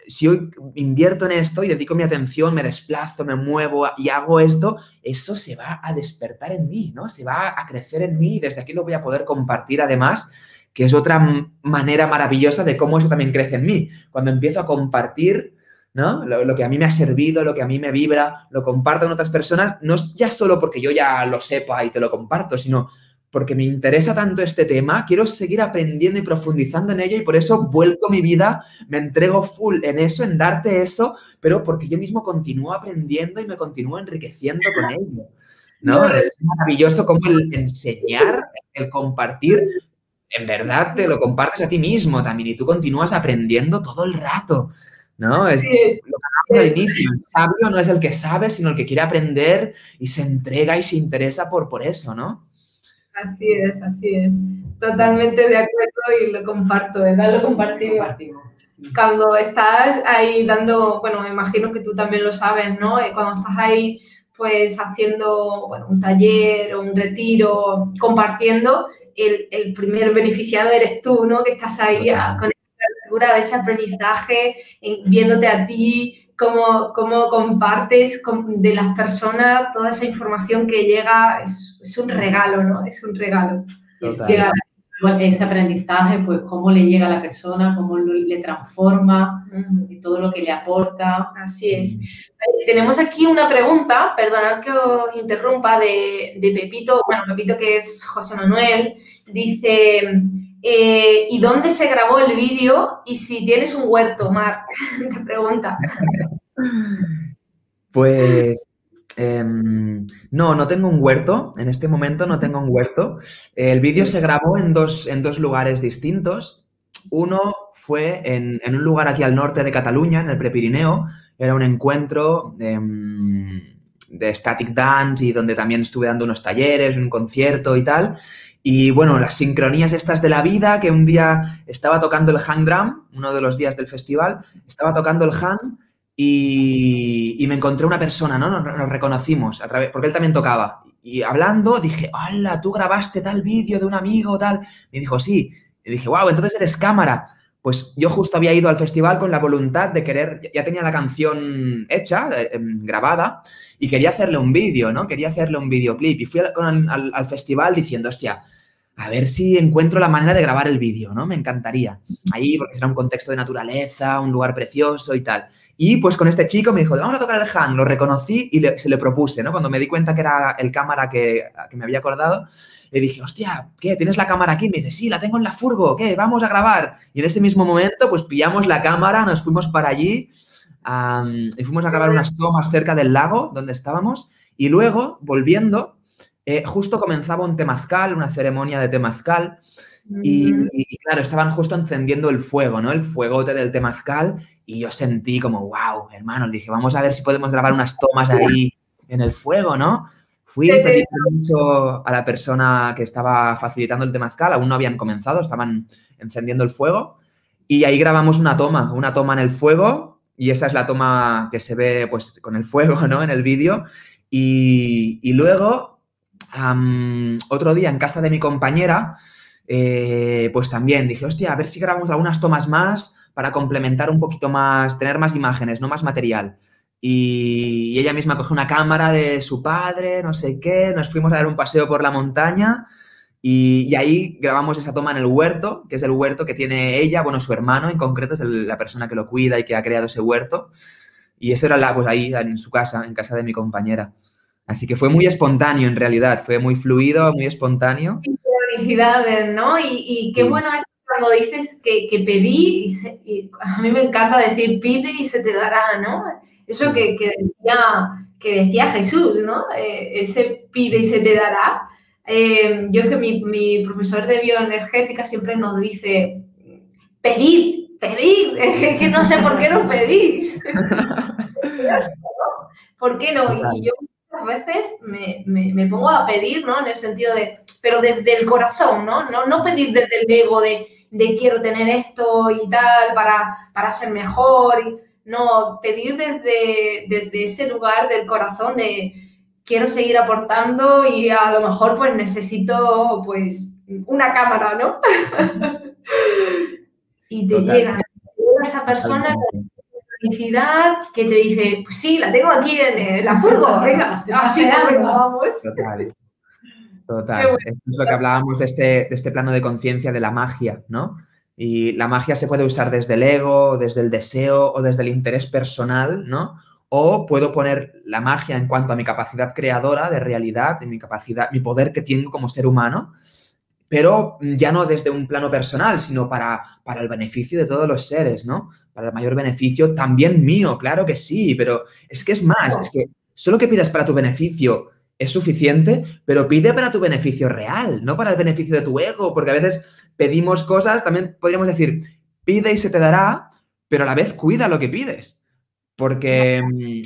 Si yo invierto en esto y dedico mi atención, me desplazo, me muevo y hago esto, eso se va a despertar en mí, ¿no? Se va a crecer en mí y desde aquí lo voy a poder compartir además, que es otra manera maravillosa de cómo eso también crece en mí. Cuando empiezo a compartir, ¿no? Lo que a mí me ha servido, lo que a mí me vibra, lo comparto con otras personas, no es ya solo porque yo ya lo sepa y te lo comparto, sino porque me interesa tanto este tema, quiero seguir aprendiendo y profundizando en ello y por eso vuelco mi vida, me entrego full en eso, en darte eso, pero porque yo mismo continúo aprendiendo y me continúo enriqueciendo con ello, ¿no? Es maravilloso como el enseñar, el compartir, en verdad te lo compartes a ti mismo también y tú continúas aprendiendo todo el rato, ¿no? Es lo que hablamos al inicio, el sabio no es el que sabe, sino el que quiere aprender y se entrega y se interesa por eso, ¿no? Así es. Totalmente de acuerdo y lo comparto, ¿verdad? Lo compartimos. Cuando estás ahí dando, bueno, me imagino que tú también lo sabes, ¿no? Cuando estás ahí, pues, haciendo, bueno, un taller o un retiro, compartiendo, el primer beneficiado eres tú, ¿no? Que estás ahí con esa apertura de ese aprendizaje, viéndote a ti, cómo compartes de las personas toda esa información que llega, es un regalo, ¿no? Es un regalo. Ese aprendizaje, pues cómo le llega a la persona, cómo le transforma y todo lo que le aporta. Así es. Tenemos aquí una pregunta, perdonad que os interrumpa, de Pepito, bueno, Pepito que es José Manuel, dice... ¿y dónde se grabó el vídeo? Y si tienes un huerto, Mar, te pregunta. Pues no tengo un huerto. En este momento no tengo un huerto. El vídeo se grabó en dos lugares distintos. Uno fue en un lugar aquí al norte de Cataluña, en el Prepirineo. Era un encuentro de static dance y donde también estuve dando unos talleres, un concierto y tal. Y bueno, las sincronías estas de la vida, que un día estaba tocando el hang drum, uno de los días del festival, estaba tocando el hang y me encontré una persona, ¿no? Nos reconocimos, porque él también tocaba. y hablando dije, ¡hala! ¿Tú grabaste tal vídeo de un amigo, tal? Me dijo, sí. Y dije, wow, entonces eres cámara. Pues yo justo había ido al festival con la voluntad de querer, ya tenía la canción hecha, grabada, y quería hacerle un vídeo, ¿no? Quería hacerle un videoclip. Y fui al festival diciendo, hostia, a ver si encuentro la manera de grabar el vídeo, ¿no? Me encantaría. Ahí, porque será un contexto de naturaleza, un lugar precioso y tal. Y pues con este chico me dijo, vamos a tocar el hang. Lo reconocí y se le propuse, ¿no? Cuando me di cuenta que era el cámara que me había acordado, le dije, hostia, ¿qué? ¿Tienes la cámara aquí? Me dice, sí, la tengo en la furgo, ¿qué? Vamos a grabar. Y en ese mismo momento, pues pillamos la cámara, nos fuimos para allí y fuimos a grabar unas tomas cerca del lago donde estábamos. Y luego, volviendo, justo comenzaba un temazcal, una ceremonia de temazcal. Y claro, estaban justo encendiendo el fuego, ¿no? El fuegote del temazcal. Y yo sentí como, wow, hermano, dije, vamos a ver si podemos grabar unas tomas ahí en el fuego, ¿no? Fui, pedí permiso a la persona que estaba facilitando el temazcal, aún no habían comenzado, estaban encendiendo el fuego. Y ahí grabamos una toma en el fuego. Y esa es la toma que se ve, pues, con el fuego, ¿no? En el vídeo. Y luego, otro día en casa de mi compañera, pues también dije, hostia, a ver si grabamos algunas tomas más para complementar un poquito más, tener más imágenes, no más material. Y ella misma cogió una cámara de su padre, no sé qué, nos fuimos a dar un paseo por la montaña y ahí grabamos esa toma en el huerto, que es el huerto que tiene ella, bueno, su hermano en concreto, es la persona que lo cuida y que ha creado ese huerto. Y eso era pues ahí en su casa, en casa de mi compañera. Así que fue muy espontáneo en realidad, fue muy fluido, muy espontáneo. Felicidades, ¿no? Y qué bueno es cuando dices que pedí, y a mí me encanta decir pide y se te dará, ¿no? Eso que decía Jesús, ¿no? Ese pide y se te dará. Yo es que mi profesor de bioenergética siempre nos dice, pedid, que no sé por qué no pedís. ¿Por qué no? Y yo muchas veces me pongo a pedir, ¿no? En el sentido de, pero desde el corazón, ¿no? No pedir desde el ego de quiero tener esto y tal para ser mejor. No, pedir desde ese lugar del corazón de quiero seguir aportando y a lo mejor pues necesito pues una cámara, ¿no? Y te llega esa persona con felicidad que te dice, pues sí, la tengo aquí en la furgo, venga, así vamos. Total. Esto es lo que hablábamos de este plano de conciencia de la magia, ¿no? Y la magia se puede usar desde el ego, desde el deseo o desde el interés personal, ¿no? O puedo poner la magia en cuanto a mi capacidad creadora de realidad, en mi poder que tengo como ser humano, pero ya no desde un plano personal, sino para el beneficio de todos los seres, ¿no? Para el mayor beneficio también mío, claro que sí, pero es que es más, es que solo que pidas para tu beneficio es suficiente, pero pide para tu beneficio real, no para el beneficio de tu ego, porque a veces pedimos cosas, también podríamos decir, pide y se te dará, pero a la vez cuida lo que pides, porque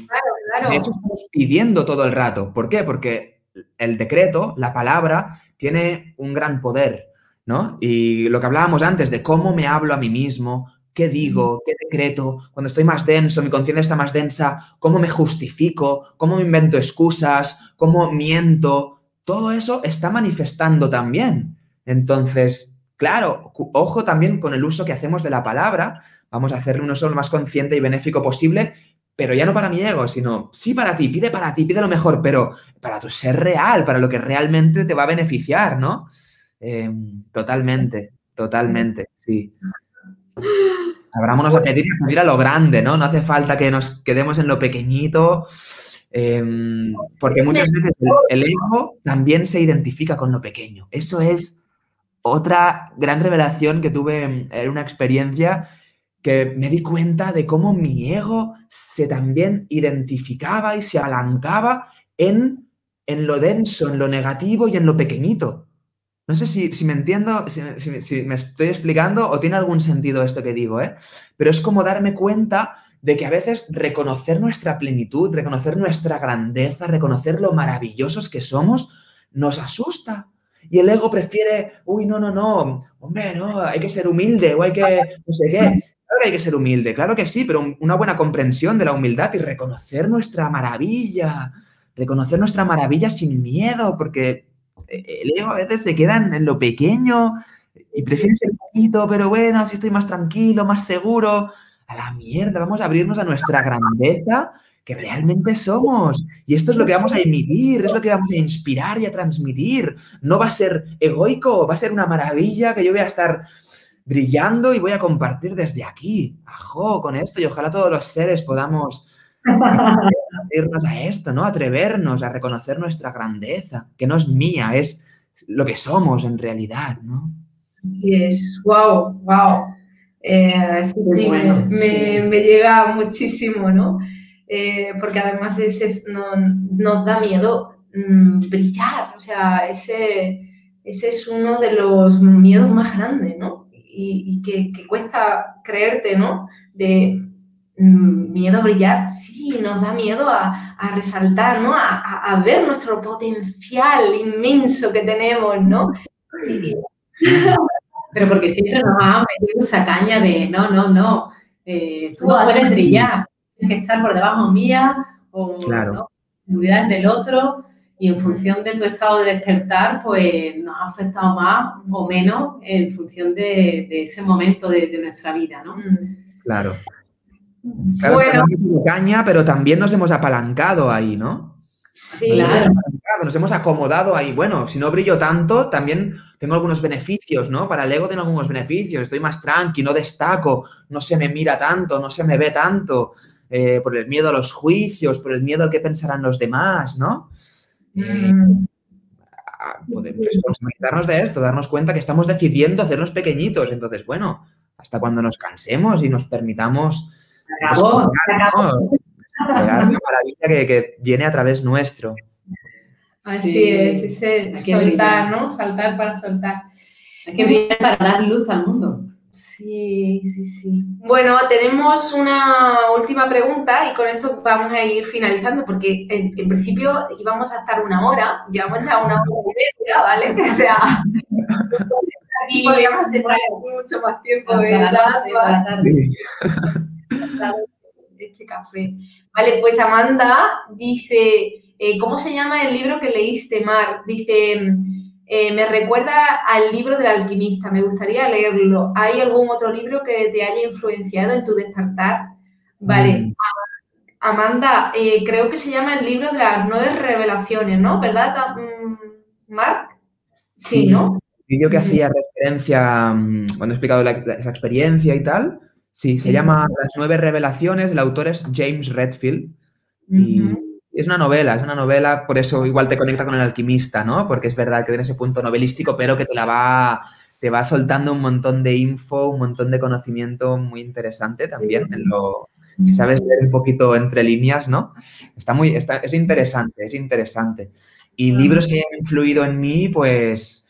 claro. De hecho estamos pidiendo todo el rato. ¿Por qué? Porque el decreto, la palabra, tiene un gran poder, ¿no? Y lo que hablábamos antes de cómo me hablo a mí mismo, qué digo, qué decreto, cuando estoy más denso, mi conciencia está más densa, cómo me justifico, cómo me invento excusas, cómo miento, todo eso está manifestando también. Entonces, claro, ojo también con el uso que hacemos de la palabra, vamos a hacerle un uso lo más consciente y benéfico posible, pero ya no para mi ego, sino sí para ti, pide lo mejor, pero para tu ser real, para lo que realmente te va a beneficiar, ¿no? Totalmente, sí. Abrámonos a pedir y a pedir a lo grande, ¿no? No hace falta que nos quedemos en lo pequeñito, porque muchas veces el ego también se identifica con lo pequeño. Eso es otra gran revelación que tuve en una experiencia que me di cuenta de cómo mi ego se también identificaba y se apalancaba en lo denso, en lo negativo y en lo pequeñito. No sé si me entiendo, si me estoy explicando o tiene algún sentido esto que digo, ¿eh? Pero es como darme cuenta de que a veces reconocer nuestra plenitud, reconocer nuestra grandeza, reconocer lo maravillosos que somos, nos asusta. Y el ego prefiere, uy, no, hombre, no, hay que ser humilde o hay que, no sé qué. Claro que hay que ser humilde, claro que sí, pero una buena comprensión de la humildad y reconocer nuestra maravilla, reconocer nuestra maravilla sin miedo, porque el ego a veces se queda en lo pequeño y prefiere ser poquito, pero bueno, así estoy más tranquilo, más seguro. A la mierda, vamos a abrirnos a nuestra grandeza que realmente somos. Y esto es lo que vamos a emitir, es lo que vamos a inspirar y a transmitir. No va a ser egoico, va a ser una maravilla que yo voy a estar brillando y voy a compartir desde aquí. Ajo, con esto, y ojalá todos los seres podamos irnos a esto, ¿no? Atrevernos a reconocer nuestra grandeza, que no es mía, es lo que somos en realidad, ¿no? Y es, wow, wow. Sí, bueno, me llega muchísimo, ¿no? Porque además nos da miedo brillar, o sea, ese es uno de los miedos más grandes, ¿no? Y que cuesta creerte, ¿no? De miedo a brillar, sí, nos da miedo a resaltar, ¿no? A ver nuestro potencial inmenso que tenemos, ¿no? Sí. Pero porque siempre nos ha metido esa caña de no, tú no puedes brillar, tienes que estar por debajo mía o Claro. ¿no? Seguridades del otro, y en función de tu estado de despertar, pues nos ha afectado más o menos en función de ese momento de nuestra vida, ¿no? Claro. Claro, Bueno, caña, pero también nos hemos apalancado ahí, ¿no? sí, Claro. Nos hemos acomodado ahí. Bueno, si no brillo tanto, también tengo algunos beneficios, ¿no? Para el ego tengo algunos beneficios. Estoy más tranqui, no destaco, no se me mira tanto, no se me ve tanto, por el miedo a los juicios, por el miedo al que pensarán los demás, ¿no? Poder responsabilizarnos de esto, darnos cuenta que estamos decidiendo hacernos pequeñitos. Entonces, bueno, hasta cuando nos cansemos y nos permitamos Acabó. llegar a la maravilla que viene a través nuestro. Así Sí. es, ese Hay que soltar, brillar. ¿no? Saltar para soltar. Hay que brillar para dar luz al mundo. Sí, sí, sí. Bueno, tenemos una última pregunta y con esto vamos a ir finalizando porque en principio íbamos a estar 1 hora, llevamos ya 1 hora y media, ¿vale? O sea, aquí podríamos estar mucho más tiempo, ¿verdad? Sí. Este café. Vale, pues Amanda dice, ¿cómo se llama el libro que leíste, Mar? Dice, me recuerda al libro del alquimista, me gustaría leerlo. ¿Hay algún otro libro que te haya influenciado en tu despertar? Vale, Amanda, creo que se llama el libro de las 9 revelaciones, ¿no? ¿Verdad, Marc? Sí, ¿no? Y yo que hacía referencia cuando he explicado esa experiencia y tal. Sí, se llama Las 9 revelaciones, el autor es James Redfield y es una novela, por eso igual te conecta con el alquimista, ¿no? Porque es verdad que tiene ese punto novelístico, pero que te va soltando un montón de info, un montón de conocimiento muy interesante también, si sabes leer un poquito entre líneas, ¿no? Es interesante. Y libros que hayan influido en mí, pues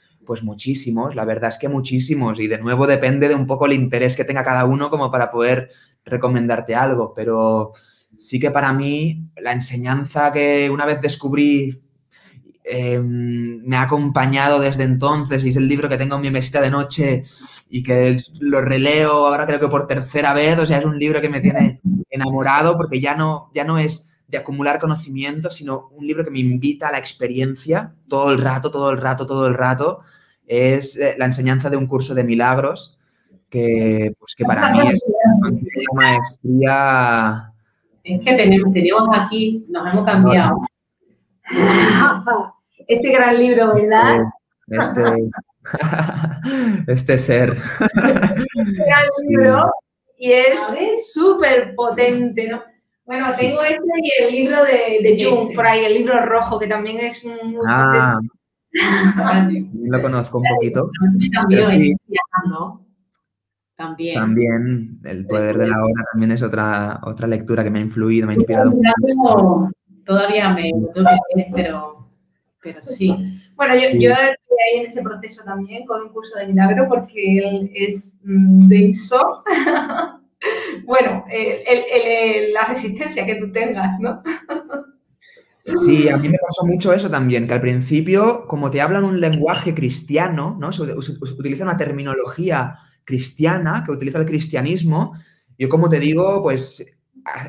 muchísimos, la verdad es que muchísimos. Y de nuevo depende de un poco el interés que tenga cada uno como para poder recomendarte algo. Pero sí que para mí la enseñanza que una vez descubrí me ha acompañado desde entonces y es el libro que tengo en mi mesita de noche y que lo releo ahora creo que por 3.ª vez. O sea, es un libro que me tiene enamorado porque ya no es de acumular conocimiento, sino un libro que me invita a la experiencia todo el rato. Es la enseñanza de un curso de milagros que para mí es una maestría. Es que teníamos aquí, nos hemos cambiado. Este gran libro, ¿verdad? Este ser. Este gran libro y es súper potente, ¿no? Bueno, tengo este y el libro de Jung, por ahí, el libro rojo, que también es muy potente. Lo conozco un poquito. También, sí. También El poder de la hora también es otra lectura que me ha influido, me ha inspirado. Todavía me pero sí. Bueno, yo estoy ahí en ese proceso también con un curso de milagro porque él es denso. Bueno, la resistencia que tú tengas, ¿no? Sí, a mí me pasó mucho eso también, que al principio, como te hablan un lenguaje cristiano, ¿no? Se utiliza una terminología cristiana que utiliza el cristianismo. Yo, como te digo, pues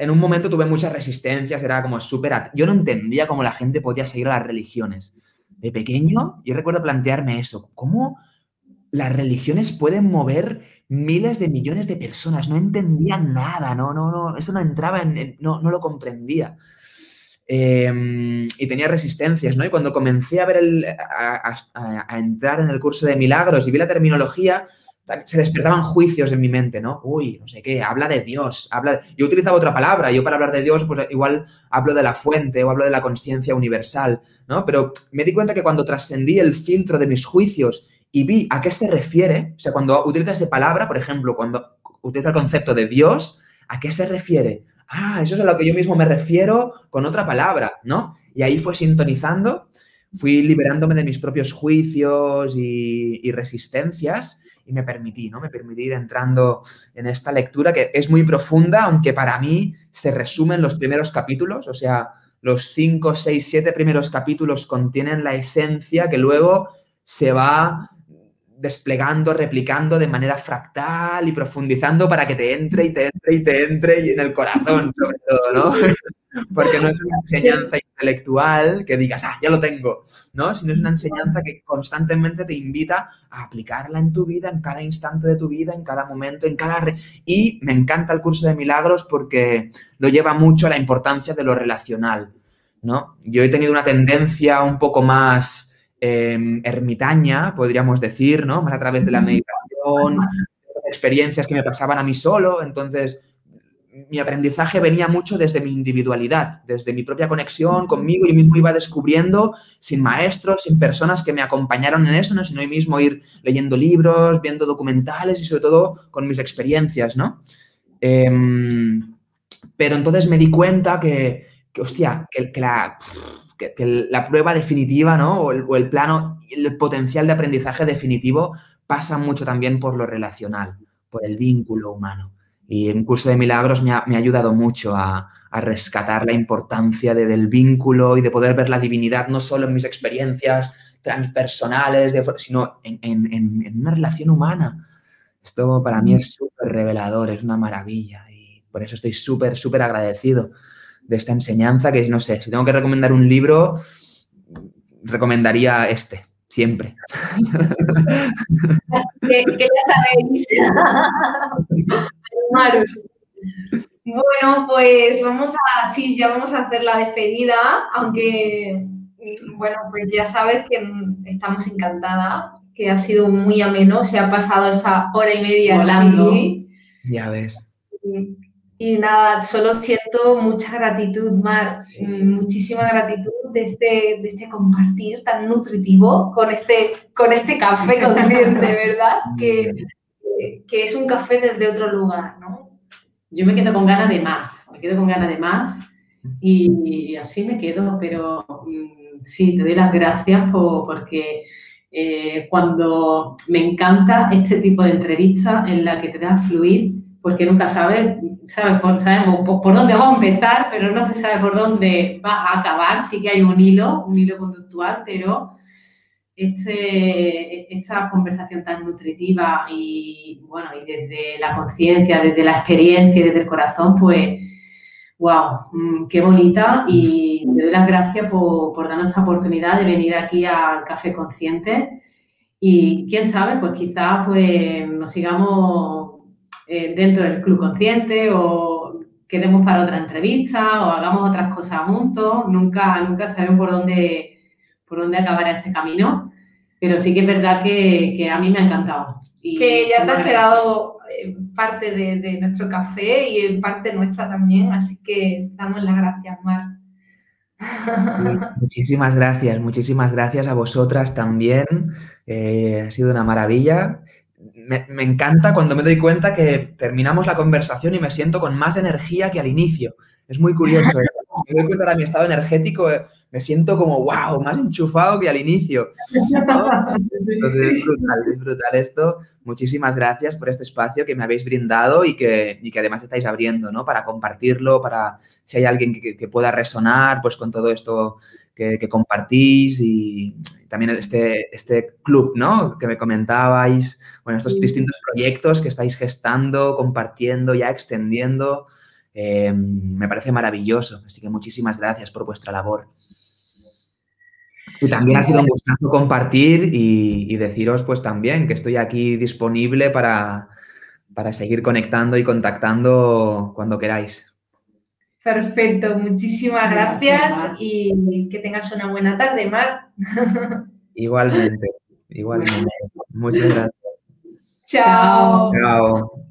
en un momento tuve muchas resistencias, era como súper... Yo no entendía cómo la gente podía seguir a las religiones. De pequeño, yo recuerdo plantearme eso. ¿Cómo las religiones pueden mover miles de millones de personas? No entendía nada, no, eso no entraba no lo comprendía. Y tenía resistencias, ¿no? Y cuando comencé a ver a entrar en el curso de milagros y vi la terminología, se despertaban juicios en mi mente, ¿no? Uy, no sé qué, habla de Dios, Yo utilizaba otra palabra, yo para hablar de Dios, pues igual hablo de la fuente o hablo de la consciencia universal, ¿no? Pero me di cuenta que cuando trascendí el filtro de mis juicios y vi a qué se refiere, o sea, cuando utiliza esa palabra, por ejemplo, cuando utiliza el concepto de Dios, ¿a qué se refiere? Ah, eso es a lo que yo mismo me refiero con otra palabra, ¿no? Y ahí fue sintonizando, fui liberándome de mis propios juicios y resistencias y me permití, ¿no? Me permití ir entrando en esta lectura que es muy profunda, aunque para mí se resume en los primeros capítulos, o sea, los 5, 6, 7 primeros capítulos contienen la esencia que luego se va desplegando, replicando de manera fractal y profundizando para que te entre y te entre y te entre y en el corazón, sobre todo, ¿no? Porque no es una enseñanza intelectual que digas, ya lo tengo, ¿no? Sino es una enseñanza que constantemente te invita a aplicarla en tu vida, en cada instante de tu vida, en cada momento, Y me encanta el curso de milagros porque lo lleva mucho a la importancia de lo relacional, ¿no? Yo he tenido una tendencia un poco más ermitaña, podríamos decir, ¿no? Más a través de la meditación, experiencias que me pasaban a mí solo. Entonces, mi aprendizaje venía mucho desde mi individualidad, desde mi propia conexión conmigo. Yo mismo iba descubriendo sin maestros, sin personas que me acompañaron en eso, ¿no? Sino yo mismo ir leyendo libros, viendo documentales y sobre todo con mis experiencias, ¿no? Pero entonces me di cuenta que la prueba definitiva, ¿no? O el plano, el potencial de aprendizaje definitivo pasa mucho también por lo relacional, por el vínculo humano. Y un curso de milagros me ha ayudado mucho a rescatar la importancia del vínculo y de poder ver la divinidad no solo en mis experiencias transpersonales, sino en una relación humana. Esto para mí es súper revelador, es una maravilla y por eso estoy súper, súper agradecido de esta enseñanza que, no sé, si tengo que recomendar un libro, recomendaría este, siempre. Que ya sabéis. Bueno, pues ya vamos a hacer la despedida, aunque, bueno, pues ya sabes que estamos encantadas, que ha sido muy ameno, se ha pasado esa hora y media volando. Así. Ya ves. Y nada, solo siento mucha gratitud, Mar, muchísima gratitud de este compartir tan nutritivo con este café consciente, ¿verdad? Que es un café desde otro lugar, ¿no? Yo me quedo con ganas de más, y así me quedo, pero sí, te doy las gracias porque cuando me encanta este tipo de entrevistas en la que te das fluir, porque nunca sabemos por dónde vamos a empezar, pero no se sabe por dónde vas a acabar. Sí que hay un hilo conductual, pero esta conversación tan nutritiva y, bueno, y desde la conciencia, desde la experiencia y desde el corazón, pues, wow, qué bonita, y te doy las gracias por darnos esa oportunidad de venir aquí al Café Consciente y, quién sabe, pues quizás pues, nos sigamos dentro del Club Consciente o quedemos para otra entrevista o hagamos otras cosas juntos. Nunca sabemos por dónde acabará este camino, pero sí que es verdad que a mí me ha encantado. Y que ya te has quedado parte de nuestro café y en parte nuestra también, así que damos las gracias, Mar. Muchísimas gracias a vosotras también. Ha sido una maravilla. Me encanta cuando me doy cuenta que terminamos la conversación y me siento con más energía que al inicio. Es muy curioso eso. Me doy cuenta de mi estado energético, me siento como, wow, más enchufado que al inicio, ¿no? Entonces es brutal esto. Muchísimas gracias por este espacio que me habéis brindado y que además estáis abriendo, ¿no? Para compartirlo, para si hay alguien que pueda resonar pues con todo esto que compartís y también este club, ¿no? Que me comentabais, bueno, estos distintos proyectos que estáis gestando, compartiendo, ya extendiendo. Me parece maravilloso, así que muchísimas gracias por vuestra labor. Y también ha sido un gustazo compartir y deciros pues también que estoy aquí disponible para seguir conectando y contactando cuando queráis. Perfecto, muchísimas gracias y que tengas una buena tarde, Mar. Igualmente, igualmente. Muchas gracias. Chao. Chao.